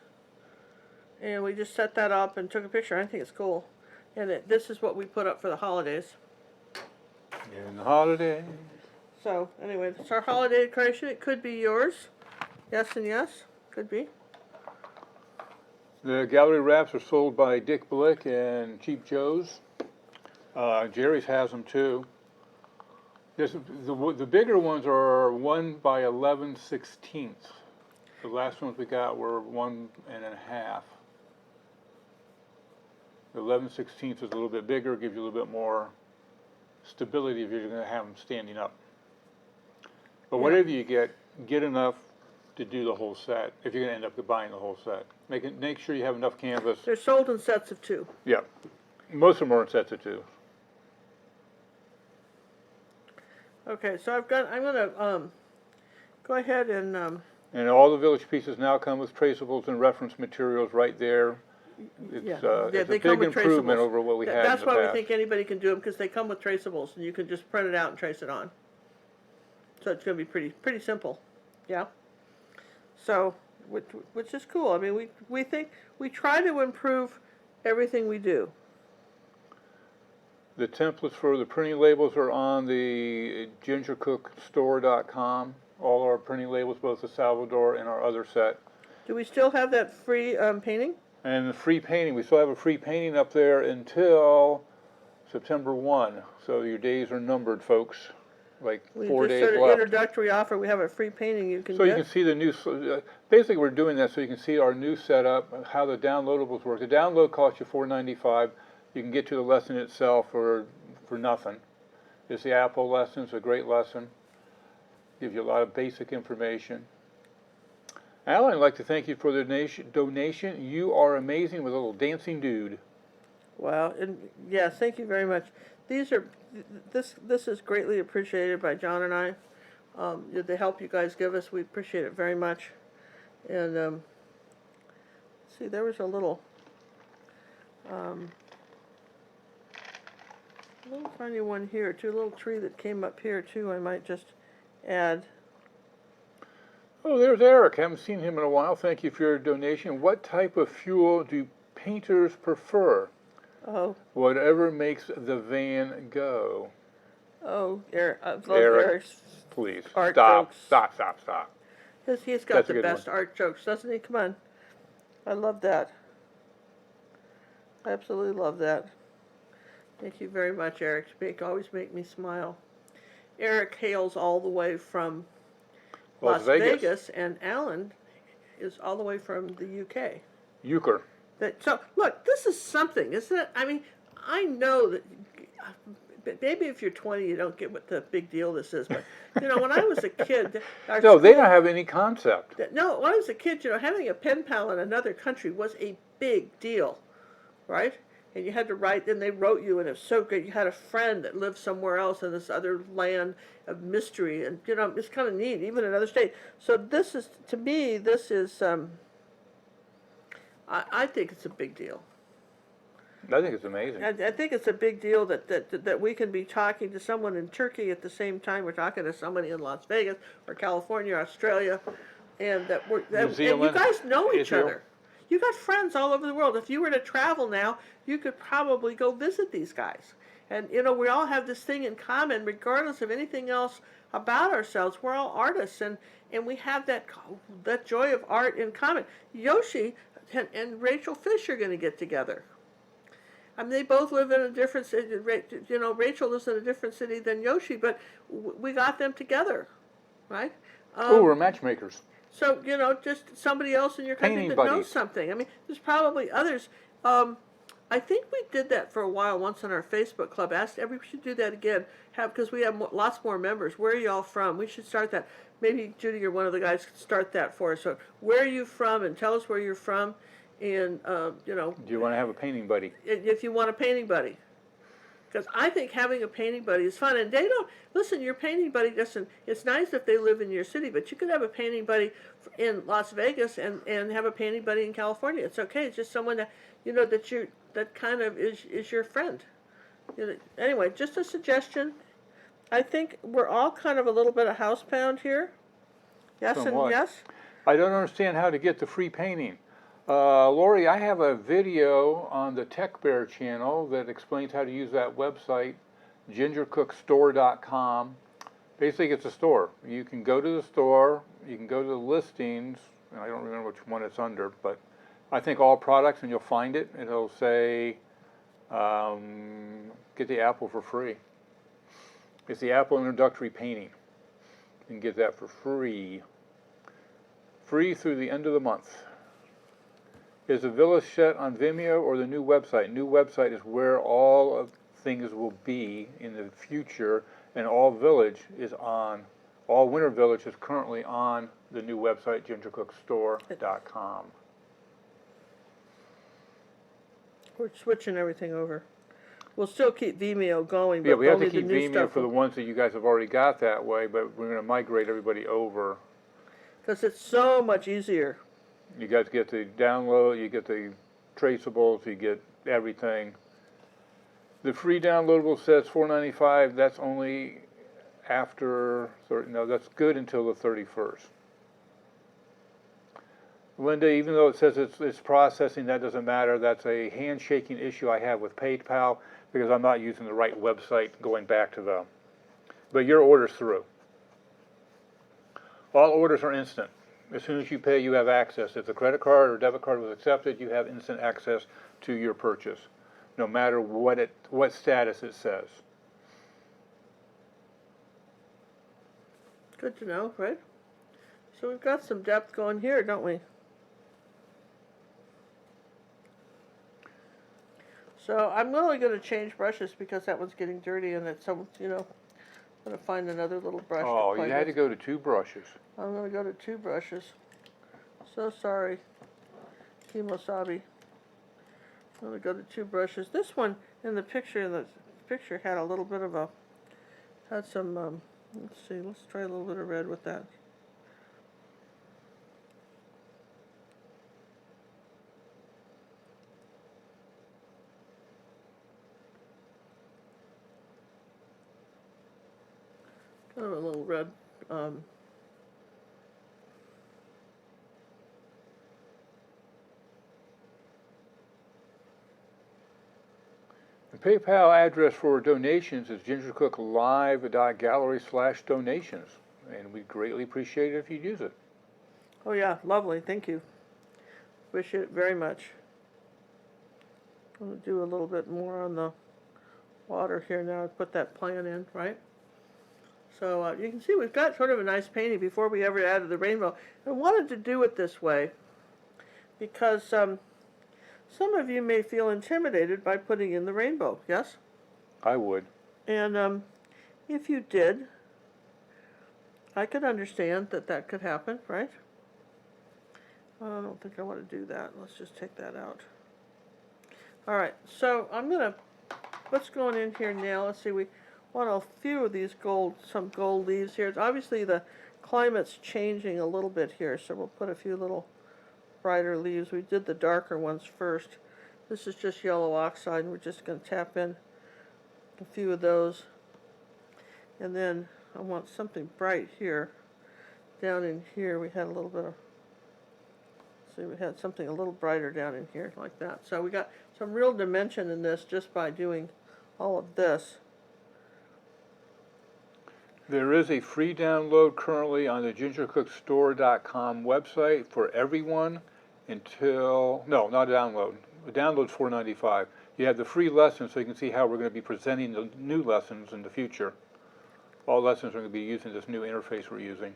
And we just set that up and took a picture. I think it's cool. And this is what we put up for the holidays. In the holidays. So anyway, it's our holiday decoration. It could be yours. Yes and yes. Could be. The gallery wraps are sold by Dick Blick and Cheap Joe's. Jerry's has them too. The bigger ones are 1 by 11/16. The last ones we got were 1 1/2. The 11/16 is a little bit bigger, gives you a little bit more stability if you're going to have them standing up. But whatever you get enough to do the whole set, if you're going to end up buying the whole set. Make sure you have enough canvas. They're sold in sets of 2. Yeah. Most of them are in sets of 2. Okay, so I'm going to go ahead and... And all the village pieces now come with traceables and reference materials right there. It's a big improvement over what we had in the past. That's why we think anybody can do them, because they come with traceables, and you can just print it out and trace it on. So it's going to be pretty simple. Yeah. So, which is cool. I mean, we think we try to improve everything we do. The templates for the printing labels are on the gingercookstore.com. All our printing labels, both the Salvador and our other set. Do we still have that free painting? And the free painting, we still have a free painting up there until September 1. So your days are numbered, folks. Like 4 days left. We just sort of introductory offer. We have a free painting you can get. So you can see the new, basically we're doing that so you can see our new setup, how the downloadables work. The download costs you $4.95. You can get to the lesson itself for nothing. It's the Apple lesson. It's a great lesson. Gives you a lot of basic information. Alan, I'd like to thank you for the donation. You are amazing with a little dancing dude. Wow, and yes, thank you very much. This is greatly appreciated by John and I. The help you guys give us, we appreciate it very much. And see, there was a little tiny one here too, a little tree that came up here too. I might just add. Oh, there's Eric. Haven't seen him in a while. Thank you for your donation. What type of fuel do painters prefer? Oh. Whatever makes the van go. Oh, Eric. Eric's please. Art stop. jokes. Stop. He's got the best art jokes, doesn't he? Come on. I love that. I absolutely love that. Thank you very much, Eric. You always make me smile. Eric hails all the way from Las Vegas, and Alan is all the way from the UK. Euchre. So, look, this is something, isn't it? I mean, I know that maybe if you're 20, you don't get what the big deal this is. But, you know, when I was a kid... No, they don't have any concept. No, when I was a kid, you know, having a pen pal in another country was a big deal, right? And you had to write, and they wrote you, and it was so great. You had a friend that lived somewhere else in this other land of mystery, and, you know, it's kind of neat, even in another state. So this is, to me, this is, I think it's a big deal. I think it's amazing. I think it's a big deal that we can be talking to someone in Turkey at the same time we're talking to somebody in Las Vegas or California or Australia, and and you guys know each other. You got friends all over the world. If you were to travel now, you could probably go visit these guys. And, you know, we all have this thing in common, regardless of anything else about ourselves. We're all artists, and we have that joy of art in common. Yoshi and Rachel Fish are going to get together. I mean, they both live in a different city. You know, Rachel lives in a different city than Yoshi, but we got them together, right? Oh, we're matchmakers. So, you know, just somebody else in your country Painting that buddies. knows something. I mean, there's probably others. I think we did that for a while once on our Facebook club. We should do that again. Because we have lots more members. Where are y'all from? We should start that. Maybe Judy or one of the guys could start that for us. So, where are you from? And tell us where you're from. And, you know. Do you want to have a painting buddy? If you want a painting buddy. Because I think having a painting buddy is fun. And they don't, listen, your painting buddy doesn't, it's nice if they live in your city, but you could have a painting buddy in Las Vegas and have a painting buddy in California. It's okay. It's just someone that, you know, that kind of is your friend. You know, anyway, just a suggestion. I think we're all kind of a little bit of housebound here. Yes Somewhat. and yes? I don't understand how to get the free painting. Lori, I have a video on the Tech Bear channel that explains how to use that website, gingercookstore.com. Basically, it's a store. You can go to the store, you can go to the listings, and I don't remember which one it's under, but I think all products, and you'll find it. It'll say, get the Apple for free. It's the Apple Introductory Painting. You can get that for free. Free through the end of the month. Is the Village set on Vimeo or the new website? New website is where all of things will be in the future, and all Winter Village is currently on the new website, gingercookstore.com. We're switching everything over. We'll still keep Vimeo going, but Yeah, we have only to keep the new Vimeo stuff for the ones that you guys have already got that way, but we're going to migrate everybody over. because it's so much easier. You guys get the download, you get the traceables, you get everything. The free downloadable says $4.95. That's only after that's good until the 31st. Linda, even though it says it's processing, that doesn't matter. That's a handshaking issue I have with PayPal because I'm not using the right website going back to them. But your order's through. All orders are instant. As soon as you pay, you have access. If the credit card or debit card was accepted, you have instant access to your purchase, no matter what status it says. Good to know, right? So we've got some depth going here, don't we? So I'm only going to change brushes because that one's getting dirty and it's so, you know, I'm going to find another little brush. Oh, you had to go to 2 brushes. I'm going to go to 2 brushes. So sorry, Kimosabi. I'm going to go to 2 brushes. This one in the picture had a little bit of had some, let's see, let's try a little bit of red with that. Kind of a little red. The PayPal address for donations is gingercooklive.gallery/donations, and we'd greatly appreciate it if you'd use it. Oh yeah, lovely, thank you. Appreciate it very much. I'm going to do a little bit more on the water here now. Put that plan in, right? So you can see we've got sort of a nice painting before we ever added the rainbow. I wanted to do it this way because some of you may feel intimidated by putting in the rainbow, yes? I would. And if you did, I could understand that could happen, right? I don't think I want to do that. Let's just take that out. All right, so what's going in here now? Let's see, we want a few of these some gold leaves here. Obviously the climate's changing a little bit here, so we'll put a few little brighter leaves. We did the darker ones first. This is just yellow oxide, and we're just going to tap in a few of those. And then I want something bright here. Down in here we had a little bit of, see, we had something a little brighter down in here like that. So we got some real dimension in this just by doing all of this. There is a free download currently on the gingercookstore.com website for everyone until, no, not download, The download's $4.95. You have the free lessons so you can see how we're going to be presenting the new lessons in the future. All lessons are going to be using this new interface we're using.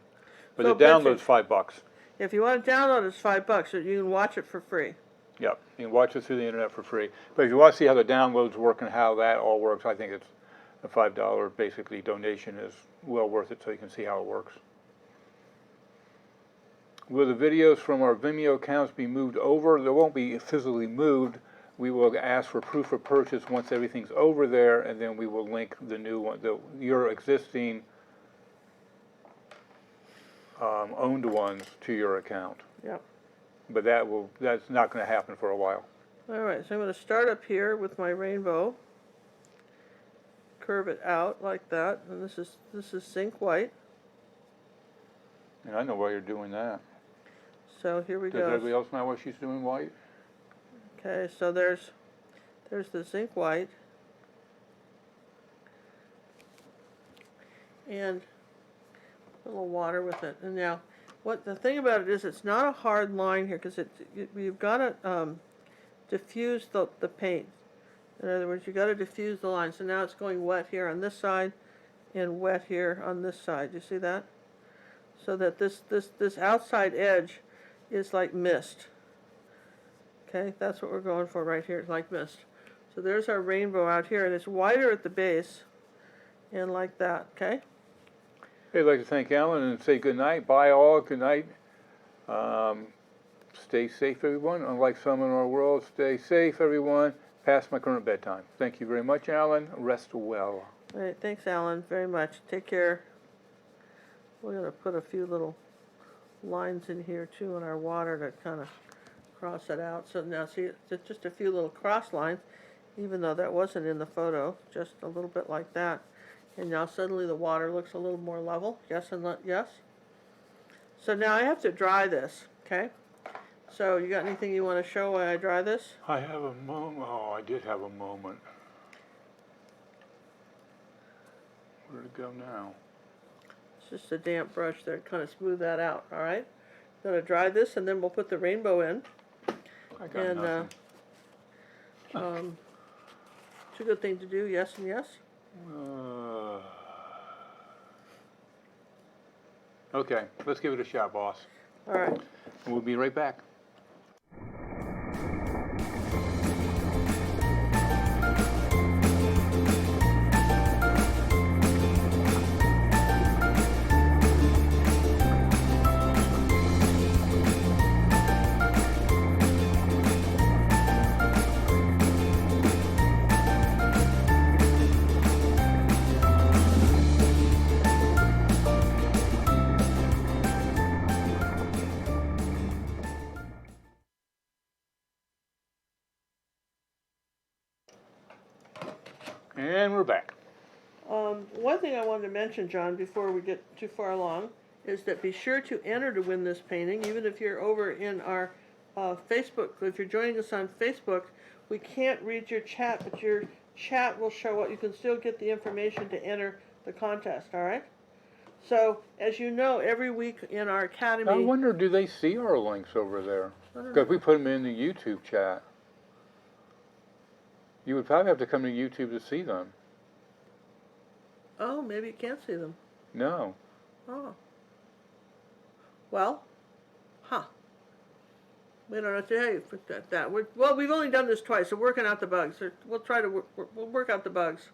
But So, the download's $5. If you want to download it, it's $5, so you can watch it for free. Yep, you can watch it through the internet for free. But if you want to see how the downloads work and how that all works, I think it's a $5 basically donation is well worth it so you can see how it works. Will the videos from our Vimeo accounts be moved over? They won't be physically moved. We will ask for proof of purchase once everything's over there, and then we will link the new one, your existing owned ones to your account. Yep. But that's not going to happen for a while. All right, so I'm going to start up here with my rainbow. Curve it out like that, and this is zinc white. And I know why you're doing that. So here we Does go. everybody else know why she's doing white? Okay, so there's the zinc white. And a little water with it. And now, what the thing about it is, it's not a hard line here because you've got to diffuse the paint. In other words, you've got to diffuse the line. So now it's going wet here on this side and wet here on this side. You see that? So that this outside edge is like mist. Okay, that's what we're going for right here, like mist. So there's our rainbow out here, and it's wider at the base, and like that, okay? Hey, I'd like to thank Alan and say good night. Bye all, good night. Stay safe, everyone. Unlike some in our world, stay safe, everyone. Past my current bedtime. Thank you very much, Alan. Rest well. All right, thanks, Alan, very much. Take care. We're going to put a few little lines in here, too, in our water to kind of cross it out. So now, see, it's just a few little cross lines, even though that wasn't in the photo, just a little bit like that. And now suddenly the water looks a little more level. Yes and yes? So now I have to dry this, okay? So you got anything you want to show while I dry this? I have a moment. Oh, I did have a moment. Where'd it go now? It's just a damp brush there, kind of smooth that out, all right? I'm going to dry this, and then we'll put the rainbow in. I got And it's a good thing to do, yes and yes? Okay, let's give it a shot, boss. All right. We'll be right back. And we're back. One thing I wanted to mention, John, before we get too far along, is that be sure to enter to win this painting, even if you're over in our Facebook. If you're joining us on Facebook, we can't read your chat, but your chat will show up. You can still get the information to enter the contest, all right? So, as you know, every week in our academy... I wonder, do they see our links over there? Because we put them in the YouTube chat. You would probably have to come to YouTube to see them. Oh, maybe you can't see them. No. Oh. Well, we don't know what to tell you for that. Well, we've only done this twice, so working out the bugs. We'll try to we'll work out the bugs.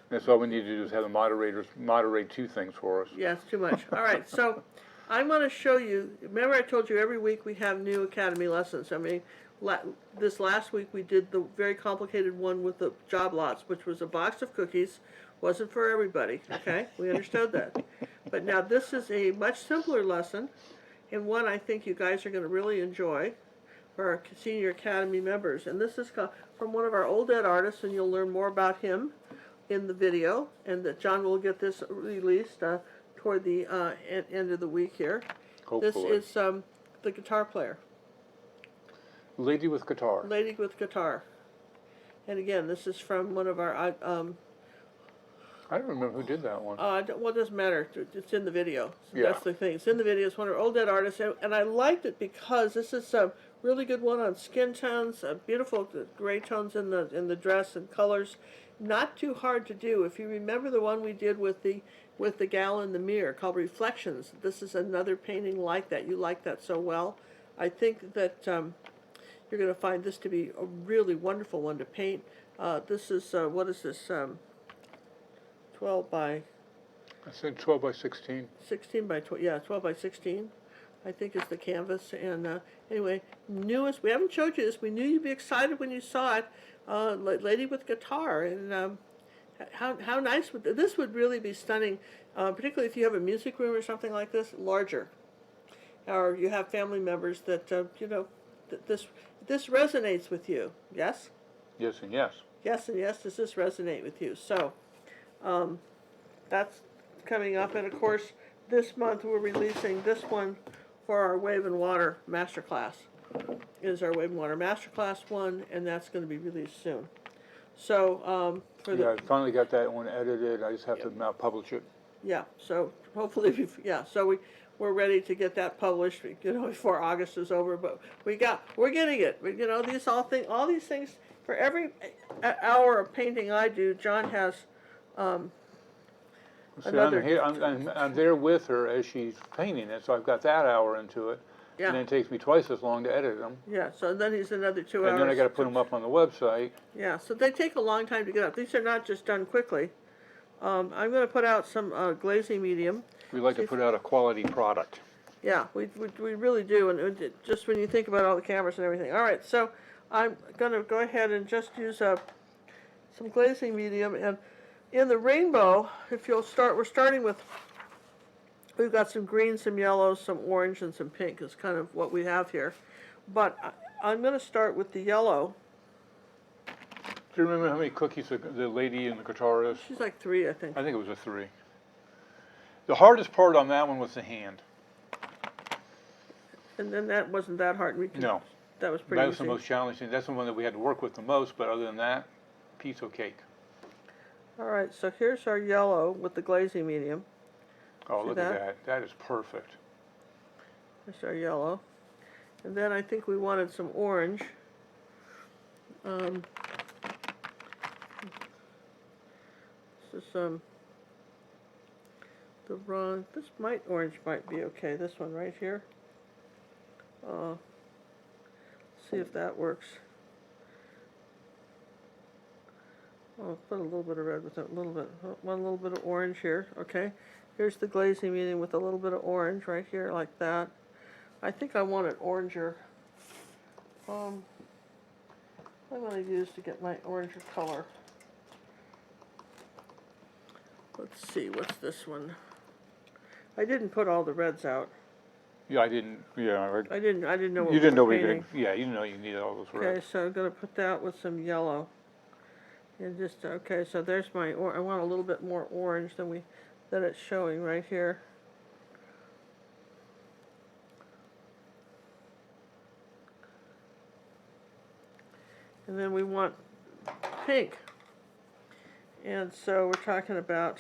That's all we need to do is have the moderators moderate two things for us. Yeah, it's too much. All right, so I'm going to show you. Remember I told you every week we have new academy lessons. I mean, this last week we did the very complicated one with the job lots, which was a box of cookies. Wasn't for everybody, okay? We understood that. But now this is a much simpler lesson, and one I think you guys are going to really enjoy for our senior academy members. And this is from one of our old dead artists, and you'll learn more about him in the video, and that John will get this released toward the end of the week here. Hopefully. This is the guitar player. Lady with guitar. Lady with guitar. And again, this is from one of our... I don't remember who did that one. well, it doesn't matter. It's in the video. So Yeah. that's the thing. It's in the video. It's one of our old dead artists. And I liked it because this is really good one on skin tones, beautiful gray tones in the dress and colors. Not too hard to do. If you remember the one we did with the gal in the mirror called Reflections, this is another painting like that. You like that so well. I think that you're going to find this to be a really wonderful one to paint. This is, what is this, 12 by... I said 12 by 16. 16 by 12, yeah, 12 by 16, I think is the canvas. And anyway, newest, we haven't showed you this. We knew you'd be excited when you saw it. Lady with Guitar. And how nice would this would really be stunning, particularly if you have a music room or something like this, larger. Or you have family members that, you know, this resonates with you, yes? Yes and yes. Yes and yes, does this resonate with you? So, that's coming up. And of course, this month we're releasing this one for our Wave and Water Masterclass. Is our Wave and Water Masterclass one, and that's going to be released soon. So, I finally got that one edited. I just have to now publish it. Yeah, so hopefully, so we're ready to get that published, you know, before August is over. But we're getting it. You know, all these things. For every hour of painting I do, Jon has another. I'm there with her as she's painting it, so I've got that hour into it. Yeah. And then it takes me twice as long to edit them. Yeah, so then he's another 2 hours. And then I got to put them up on the website. Yeah, so they take a long time to get up. These are not just done quickly. I'm going to put out some glazing medium. We like to put out a quality product. Yeah, we really do, and just when you think about all the cameras and everything. All right, so I'm going to go ahead and just use some glazing medium. And in the rainbow, if you'll start, we're starting with, we've got some green, some yellow, some orange, and some pink is kind of what we have here. But I'm going to start with the yellow. Do you remember how many cookies the lady in the guitar is? She's like 3, I think. I think it was a 3. The hardest part on that one was the hand. And then that wasn't that hard. No. That was pretty easy. That was the most challenging. That's the one that we had to work with the most, but other than that, piece of cake. All right, so here's our yellow with the glazing medium. Oh, See look that? at that. That is perfect. There's our yellow. And then I think we wanted some orange. This is the wrong, orange might be okay. This one right here. See if that works. I'll put a little bit of red with it, one little bit of orange here, okay? Here's the glazing medium with a little bit of orange right here, like that. I think I want it oranger. What am I going to use to get my oranger color? Let's see, what's this one? I didn't put all the reds out. Yeah, I didn't. Yeah, I didn't know what you didn't know we painting. Yeah, you didn't know you needed all those reds. Okay, so I'm going to put that with some yellow. And just, okay, so there's my, I want a little bit more orange than it's showing right here. And then we want pink. And so we're talking about,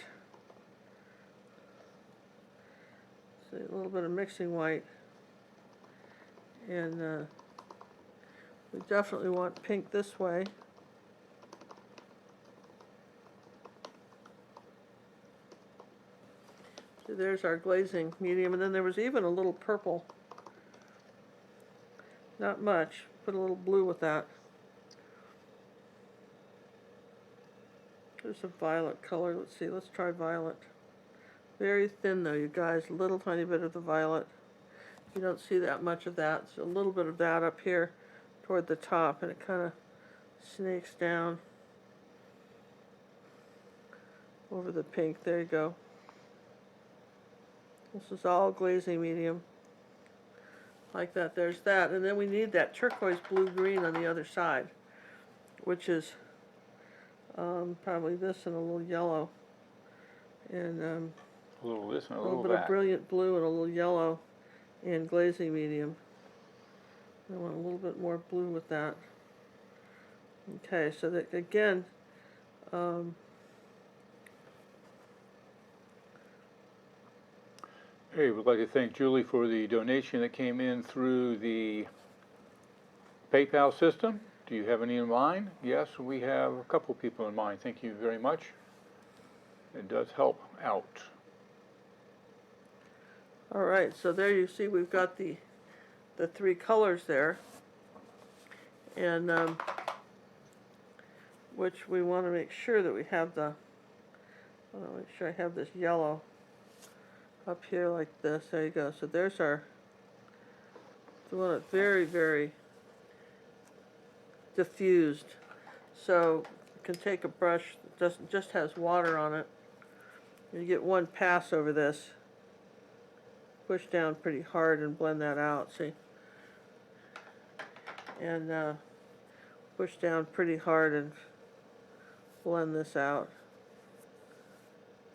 see, a little bit of mixing white. And we definitely want pink this way. So there's our glazing medium, and then there was even a little purple. Not much. Put a little blue with that. There's a violet color. Let's see. Let's try violet. Very thin though, you guys. A little tiny bit of the violet. You don't see that much of that. So a little bit of that up here toward the top, and it kind of snakes down over the pink. There you go. This is all glazing medium. Like that. There's that. And then we need that turquoise blue-green on the other side, which is probably this and a little yellow. And a little this and a little little bit that. of brilliant blue and a little yellow in glazing medium. I want a little bit more blue with that. Okay, so that again, Hey, we'd like to thank Julie for the donation that came in through the PayPal system, do you have any in mind? Yes, we have a couple people in mind. Thank you very much. It does help out. All right, so there you see we've got the three colors there, and which we want to make sure that we have the. I want to make sure I have this yellow up here like this. There you go. So there's our. We want it very, very diffused. So you can take a brush that just has water on it. You get one pass over this. Push down pretty hard and blend that out. See, and push down pretty hard and blend this out.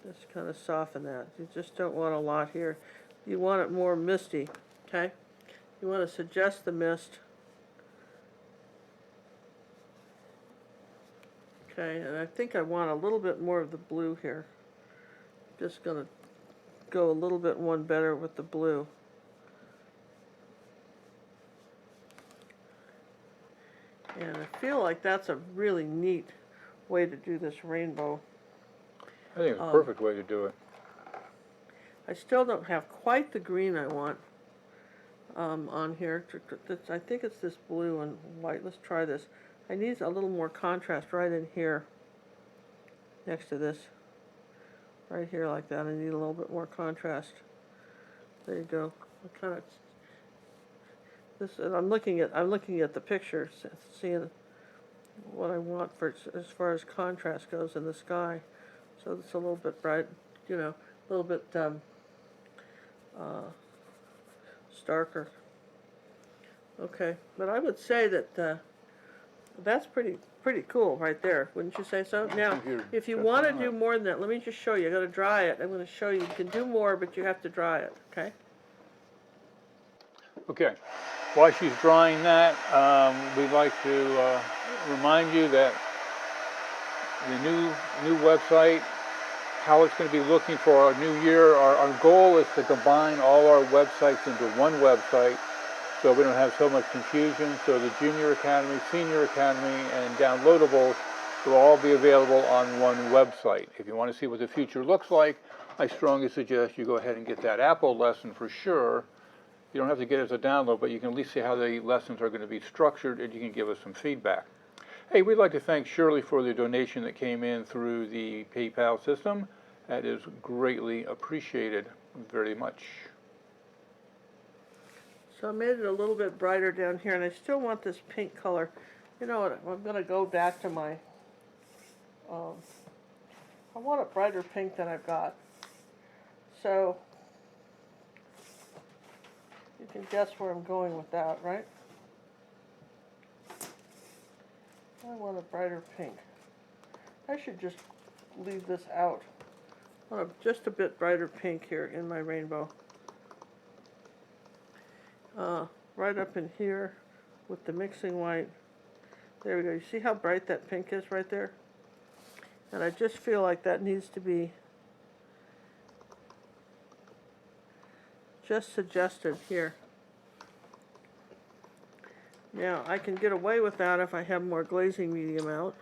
Just kind of soften that. You just don't want a lot here. You want it more misty, okay? You want to suggest the mist. Okay, and I think I want a little bit more of the blue here. Just going to go a little bit one better with the blue. And I feel like that's a really neat way to do this rainbow. I think it's a perfect way to do it. I still don't have quite the green I want on here. I think it's this blue and white. Let's try this. I need a little more contrast right in here next to this. Right here like that. I need a little bit more contrast. There you go. And I'm looking at the picture, seeing what I want for as far as contrast goes in the sky. So it's a little bit bright, you know, a little bit starker. Okay, but I would say that that's pretty cool right there, wouldn't you say so? Now, if you want to do more than that, let me just show you. I got to dry it. I'm going to show you. You can do more, but you have to dry it. Okay. Okay. While she's drying that, we'd like to remind you that the new website, how it's going to be looking for our new year. Our goal is to combine all our websites into one website so we don't have so much confusion. So the Junior Academy, Senior Academy, and downloadables will all be available on one website. If you want to see what the future looks like, I strongly suggest you go ahead and get that Apple lesson for sure. You don't have to get it as a download, but you can at least see how the lessons are going to be structured, and you can give us some feedback. Hey, we'd like to thank Shirley for the donation that came in through the PayPal system. That is greatly appreciated very much. So I made it a little bit brighter down here, and I still want this pink color. You know what, I'm going to go back to my, I want a brighter pink than I've got. So, you can guess where I'm going with that, right? I want a brighter pink. I should just leave this out. I want just a bit brighter pink here in my rainbow. Right up in here with the mixing white. There we go. You see how bright that pink is right there? And I just feel like that needs to be just suggested here. Now, I can get away with that if I have more glazing medium out.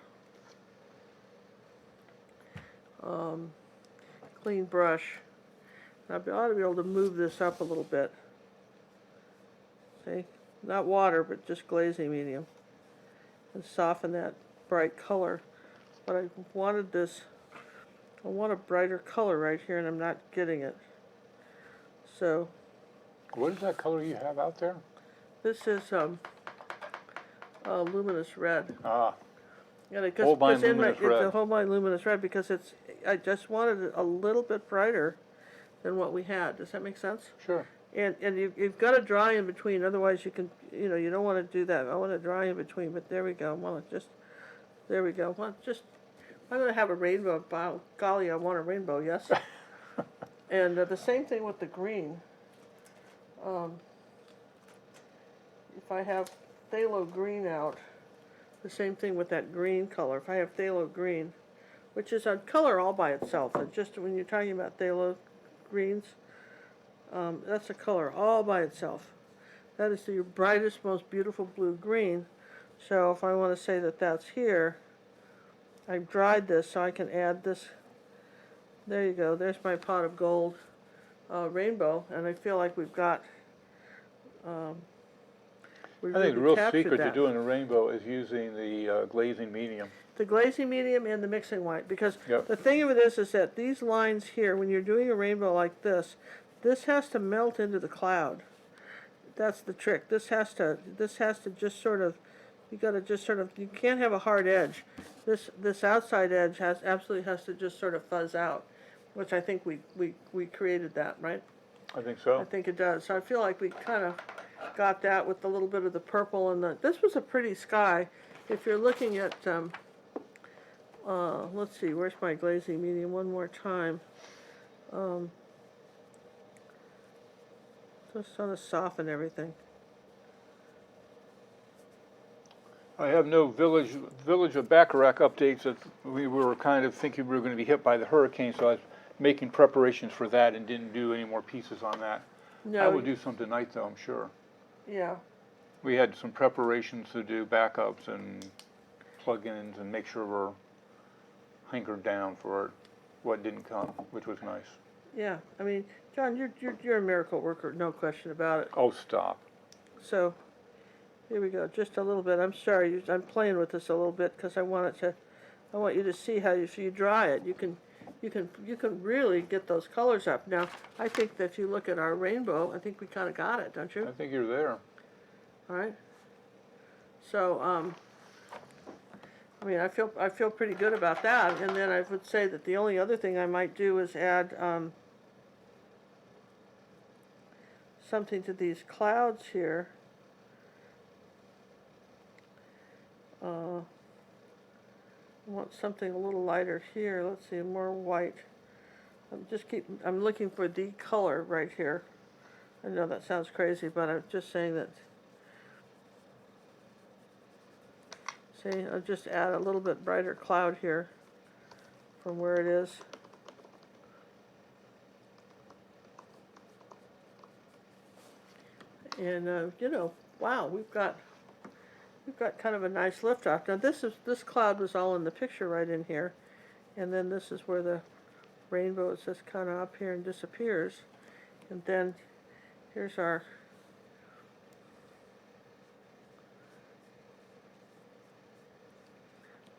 Clean brush. I ought to be able to move this up a little bit. See? Not water, but just glazing medium. And soften that bright color. But I wanted this, I want a brighter color right here, and I'm not getting it. So. What is that color you have out there? This is Luminous Red. Ah. Yeah, it's a whole line Luminous Red because it's. I just wanted it a little bit brighter than what we had. Does that make sense? Sure. And you've got to dry in between, otherwise you can, you know, you don't want to do that. I want to dry in between, but there we go. Well, there we go. Well, I'm going to have a rainbow. Wow, golly, I want a rainbow. Yes. And the same thing with the green. If I have phthalo green out, the same thing with that green color. If I have phthalo green, which is a color all by itself, and just when you're talking about phthalo greens, that's a color all by itself. That is the brightest, most beautiful blue-green. So if I want to say that that's here, I've dried this so I can add this. There you go. There's my pot of gold rainbow, and I feel like we've got. We I think the really real secret to that. doing a rainbow is using the glazing medium. The glazing medium and the mixing white, because Yep. the thing of it is that these lines here, when you're doing a rainbow like this has to melt into the cloud. That's the trick. This has to just sort of, you can't have a hard edge. This outside edge absolutely has to just sort of fuzz out, which I think we created that, right? I think so. I think it does. So I feel like we kind of got that with a little bit of the purple and this was a pretty sky. If you're looking at, let's see, where's my glazing medium one more time. Just sort of soften everything. I have no Village of Bacharach updates. That we were kind of thinking we were going to be hit by the hurricane, so I was making preparations for that and didn't do any more pieces on that. No, I will do some tonight, though, I'm sure. yeah. We had some preparations to do backups and plug-ins and make sure we're hunkered down for what didn't come, which was nice. Yeah, I mean, John, you're a miracle worker, no question about it. Oh, stop. So, here we go, just a little bit. I'm sorry, I'm playing with this a little bit because I want you to see how if you dry it, you can really get those colors up. Now, I think that if you look at our rainbow, I think we kind of got it, don't you? I think you're there. All right. So, I mean, I feel pretty good about that. And then I would say that the only other thing I might do is add something to these clouds here. I want something a little lighter here. Let's see, more white. I'm looking for the color right here. I know that sounds crazy, but I'm just saying that. See, I'll just add a little bit brighter cloud here from where it is. And you know, wow, we've got kind of a nice lift off. Now this cloud was all in the picture right in here, and then this is where the rainbow is just kind of up here and disappears, and then here's our.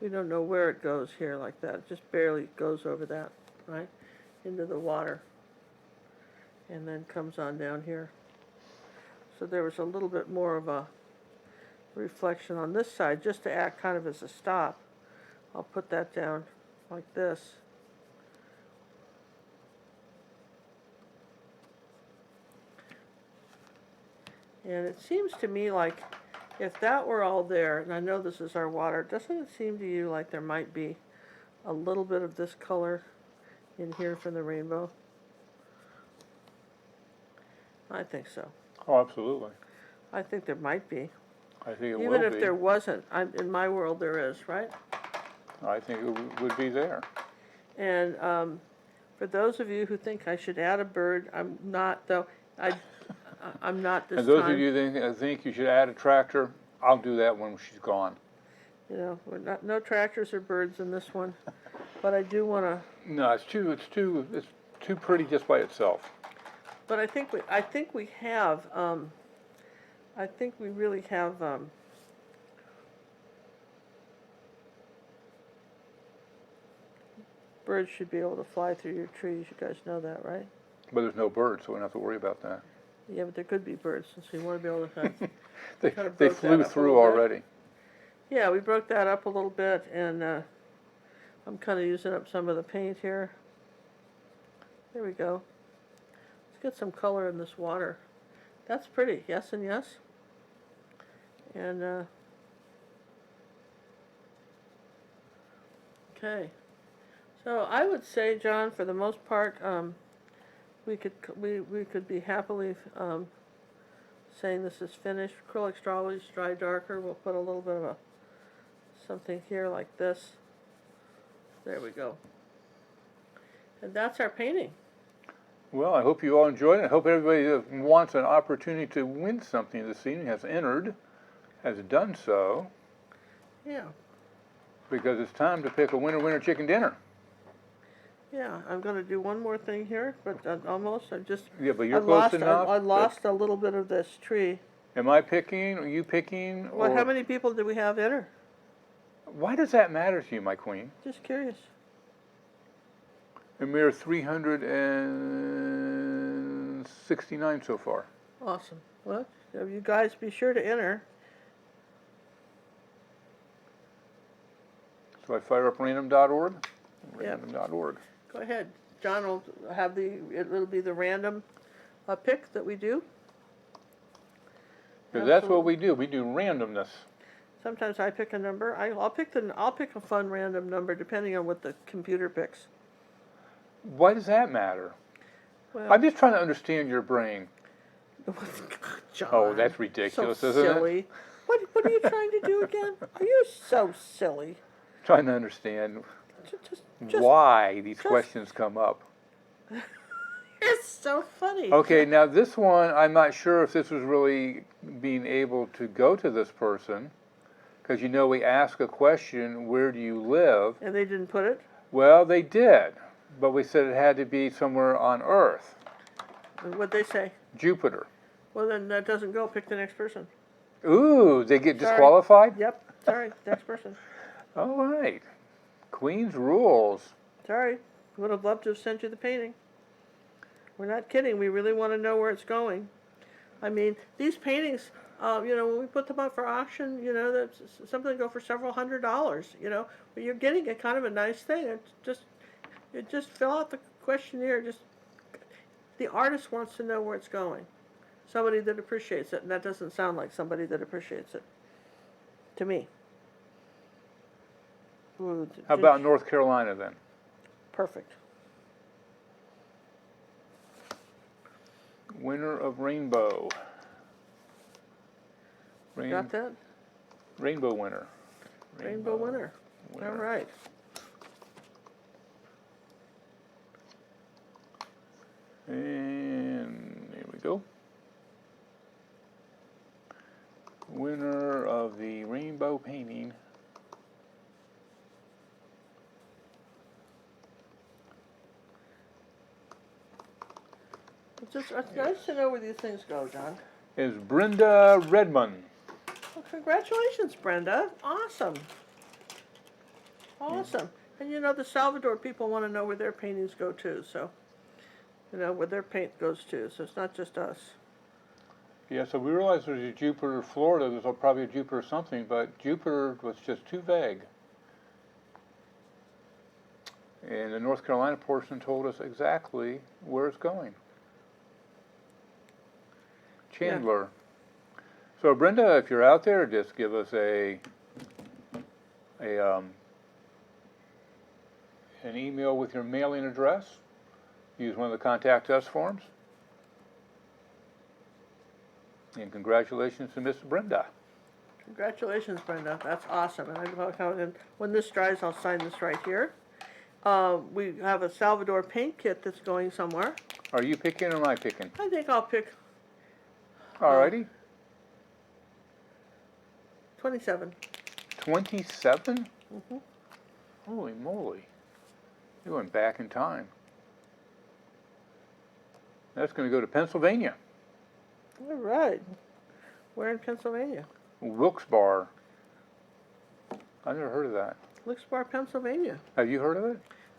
We don't know where it goes here like that. It just barely goes over that, right, into the water, and then comes on down here. So there was a little bit more of a reflection on this side, just to act kind of as a stop. I'll put that down like this. And it seems to me like if that were all there, and I know this is our water, doesn't it seem to you like there might be a little bit of this color in here from the rainbow? I think so. Oh, absolutely. I think there might be. I think it will be. Even if there wasn't, in my world there is, right? I think it would be there. And for those of you who think I should add a bird, I'm not, though. I'm not this time. And those of you that think you should add a tractor, I'll do that when she's gone. You know, no tractors or birds in this one, but I do want to. No, it's too pretty just by itself. But I think we have. I think we really have. Birds should be able to fly through your trees. You guys know that, right? But there's no birds, so we don't have to worry about that. Yeah, but there could be birds, since we want to be able to. They flew through already. Yeah, we broke that up a little bit, and I'm kind of using up some of the paint here. There we go. Let's get some color in this water. That's pretty, yes and yes. And, okay. So I would say, John, for the most part, we could be happily saying this is finished. Acrylic straw always dry darker. We'll put a little bit of something here like this. There we go. And that's our painting. Well, I hope you all enjoyed it. I hope everybody that wants an opportunity to win something this evening has entered, has done so. Yeah. Because it's time to pick a winner chicken dinner. Yeah, I'm going to do one more thing here, but almost, Yeah, but you're close enough. I lost a little bit of this tree. Am I picking? Are you picking? Well, or how many people do we have enter? Why does that matter to you, my queen? Just curious. A mere 369 so far. Awesome. Well, you guys be sure to enter. So I fire up random.org? Yep. Random.org. Go ahead. John will have it'll be the random pick that we do. Because that's what we do. We do randomness. Sometimes I pick a number. I'll pick a fun random number depending on what the computer picks. Why does that matter? Well, I'm just trying to understand your brain. John, Oh, that's ridiculous, so isn't silly. it? What are you trying to do again? Are you so silly? Trying to understand Just why these questions come up. It's so funny. Okay, now this one, I'm not sure if this was really being able to go to this person, because you know we ask a question, where do you live? And they didn't put it? Well, they did, but we said it had to be somewhere on Earth. What'd they say? Jupiter. Well, then that doesn't go. Pick the next person. Ooh, they get Sorry. disqualified? Yep. Sorry, next person. All right. Queen's rules. Sorry. Would have loved to have sent you the painting. We're not kidding. We really want to know where it's going. I mean, these paintings, when we put them up for auction, that's something go for several $100s, but you're getting a kind of a nice thing. You just fill out the questionnaire. The artist wants to know where it's going. Somebody that appreciates it, and that doesn't sound like somebody that appreciates it to me. Ooh, How about North Carolina then? Perfect. Winner of Rainbow. Got that? Rainbow winner. Rainbow winner. All right. And here we go. Winner of the rainbow painting. It's nice to know where these things go, John. Is Brenda Redmond. Well, congratulations, Brenda. Awesome. Awesome. And the Salvador people want to know where their paintings go too, so, where their paint goes to, so it's not just us. Yeah, so we realized there's a Jupiter, Florida. There's probably a Jupiter something, but Jupiter was just too vague. And the North Carolina portion told us exactly where it's going. Chandler. Yeah. So Brenda, if you're out there, just give us an email with your mailing address. Use one of the contact us forms. And congratulations to Miss Brenda. Congratulations, Brenda. That's awesome. And when this dries, I'll sign this right here. We have a Salvador paint kit that's going somewhere. Are you picking or am I picking? I think I'll pick. Alrighty. 27. 27? Mm-hmm. Holy moly. You went back in time. That's going to go to Pennsylvania. All right. Where in Pennsylvania? Wilkes-Barre. I've never heard of that. Wilkes-Barre, Pennsylvania. Have you heard of it?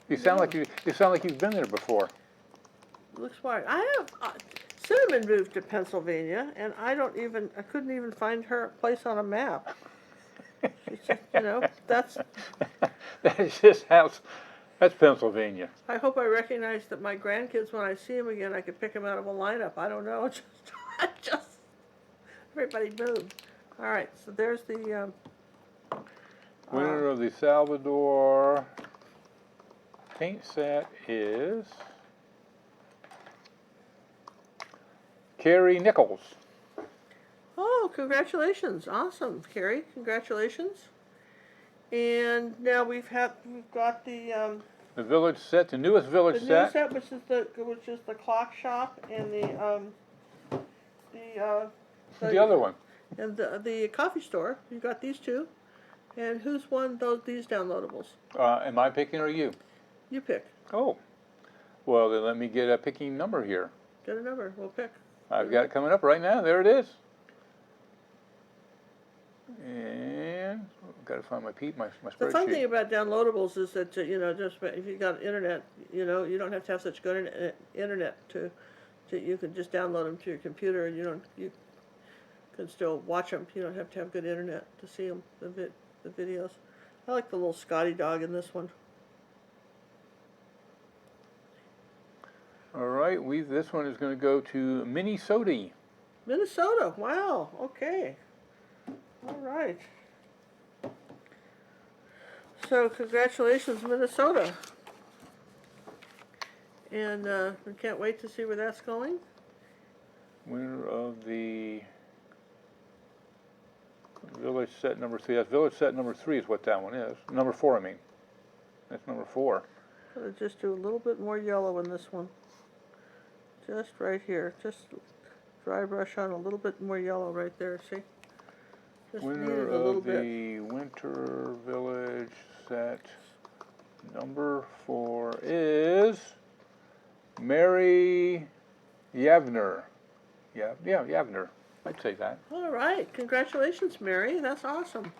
You sound like you've been there before. Wilkes-Barre. I have. Cinnamon moved to Pennsylvania, and I couldn't even find her place on a map. She said, that's that's Pennsylvania. I hope I recognize that my grandkids, when I see them again, I could pick them out of a lineup. I don't know. Just everybody moved. All right, so there's the winner of the Salvador paint set is Carrie Nichols. Oh, congratulations. Awesome, Carrie. Congratulations. And now we've got the The Village set, the newest Village The set. new set, which is the clock shop and The other one. and the coffee store. You got these two. And who's won these downloadables? Am I picking or you? You pick. Oh. Well, then let me get a picking number here. Get a number. We'll pick. I've got it coming up right now. There it is. And I've got to find my spreadsheet. The fun thing about downloadables is that just if you got internet, you don't have to have such good internet to you can just download them to your computer, and you can still watch them. You don't have to have good internet to see them, the videos. I like the little Scotty dog in this one. All right, this one is going to go to Minnesota. Minnesota. Wow. Okay. All right. So congratulations, Minnesota. And we can't wait to see where that's going. Winner of the Village set number 3. That's Village set number 3 is what that one is. Number 4, I mean. That's number 4. I'll just do a little bit more yellow in this one. Just right here. Just dry brush on a little bit more yellow right there. See? Just Winner a little of bit. the Winter Village set number 4 is Mary Yavner. Yeah, Yavner. I'd say that. All right. Congratulations, Mary. That's awesome.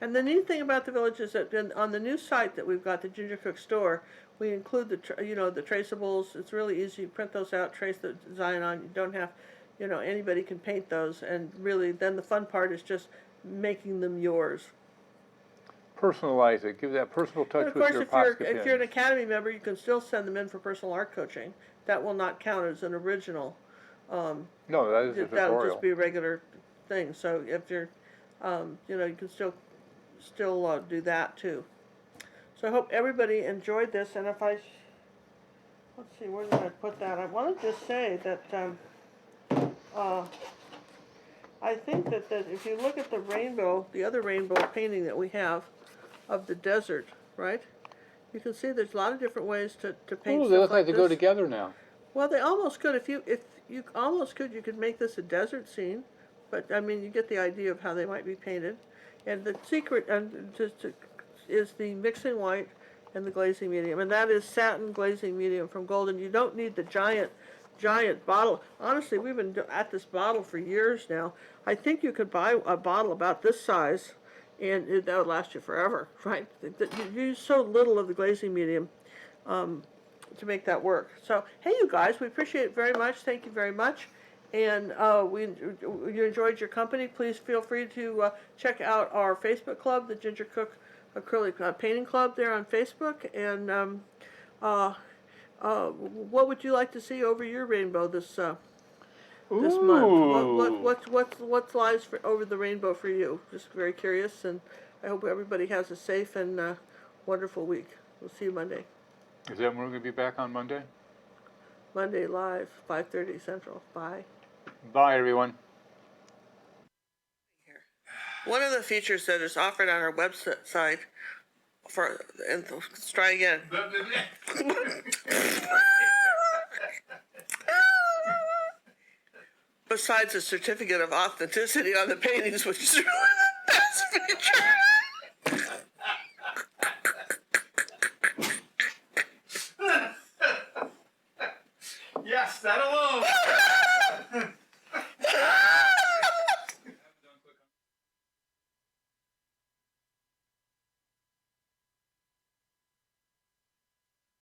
And the neat thing about the Village is that on the new site that we've got, the Ginger Cook store, we include the traceables. It's really easy. You print those out, trace the design on. You don't have, anybody can paint those. And really, then the fun part is just making them yours. Personalize it. Give that personal touch with your Of course, Posca if you're an Academy member, you can still send them in for personal art coaching. That will not count as an original. No, that is a tutorial. That will just be a regular thing. So if you're, you can still do that too. So I hope everybody enjoyed this. And if let's see, where did I put that? I want to just say that I think that if you look at the other rainbow painting that we have of the desert, right? You can see there's a lot of different ways to paint. Oh, they look like this. they go together now. Well, they almost could. If you almost could, you could make this a desert scene. But I mean, you get the idea of how they might be painted. And the secret is the mixing white and the glazing medium, and that is satin glazing medium from Golden. You don't need the giant bottle. Honestly, we've been at this bottle for years now. I think you could buy a bottle about this size, and that would last you forever, right? You use so little of the glazing medium to make that work. So, hey, you guys, we appreciate it very much. Thank you very much. And you enjoyed your company. Please feel free to check out our Facebook club, the Ginger Cook Acrylic Painting Club there on Facebook. And what would you like to see over your rainbow this month? What lies over the rainbow for you? Just very curious, and I hope everybody has a safe and wonderful week. We'll see you Monday. Is that when we're going to be back on Monday? Monday live, 5:30 Central. Bye. Bye, everyone. One of the features that is offered on our website let's try again. Besides a certificate of authenticity on the paintings, which is really the best feature. Yes, that alone.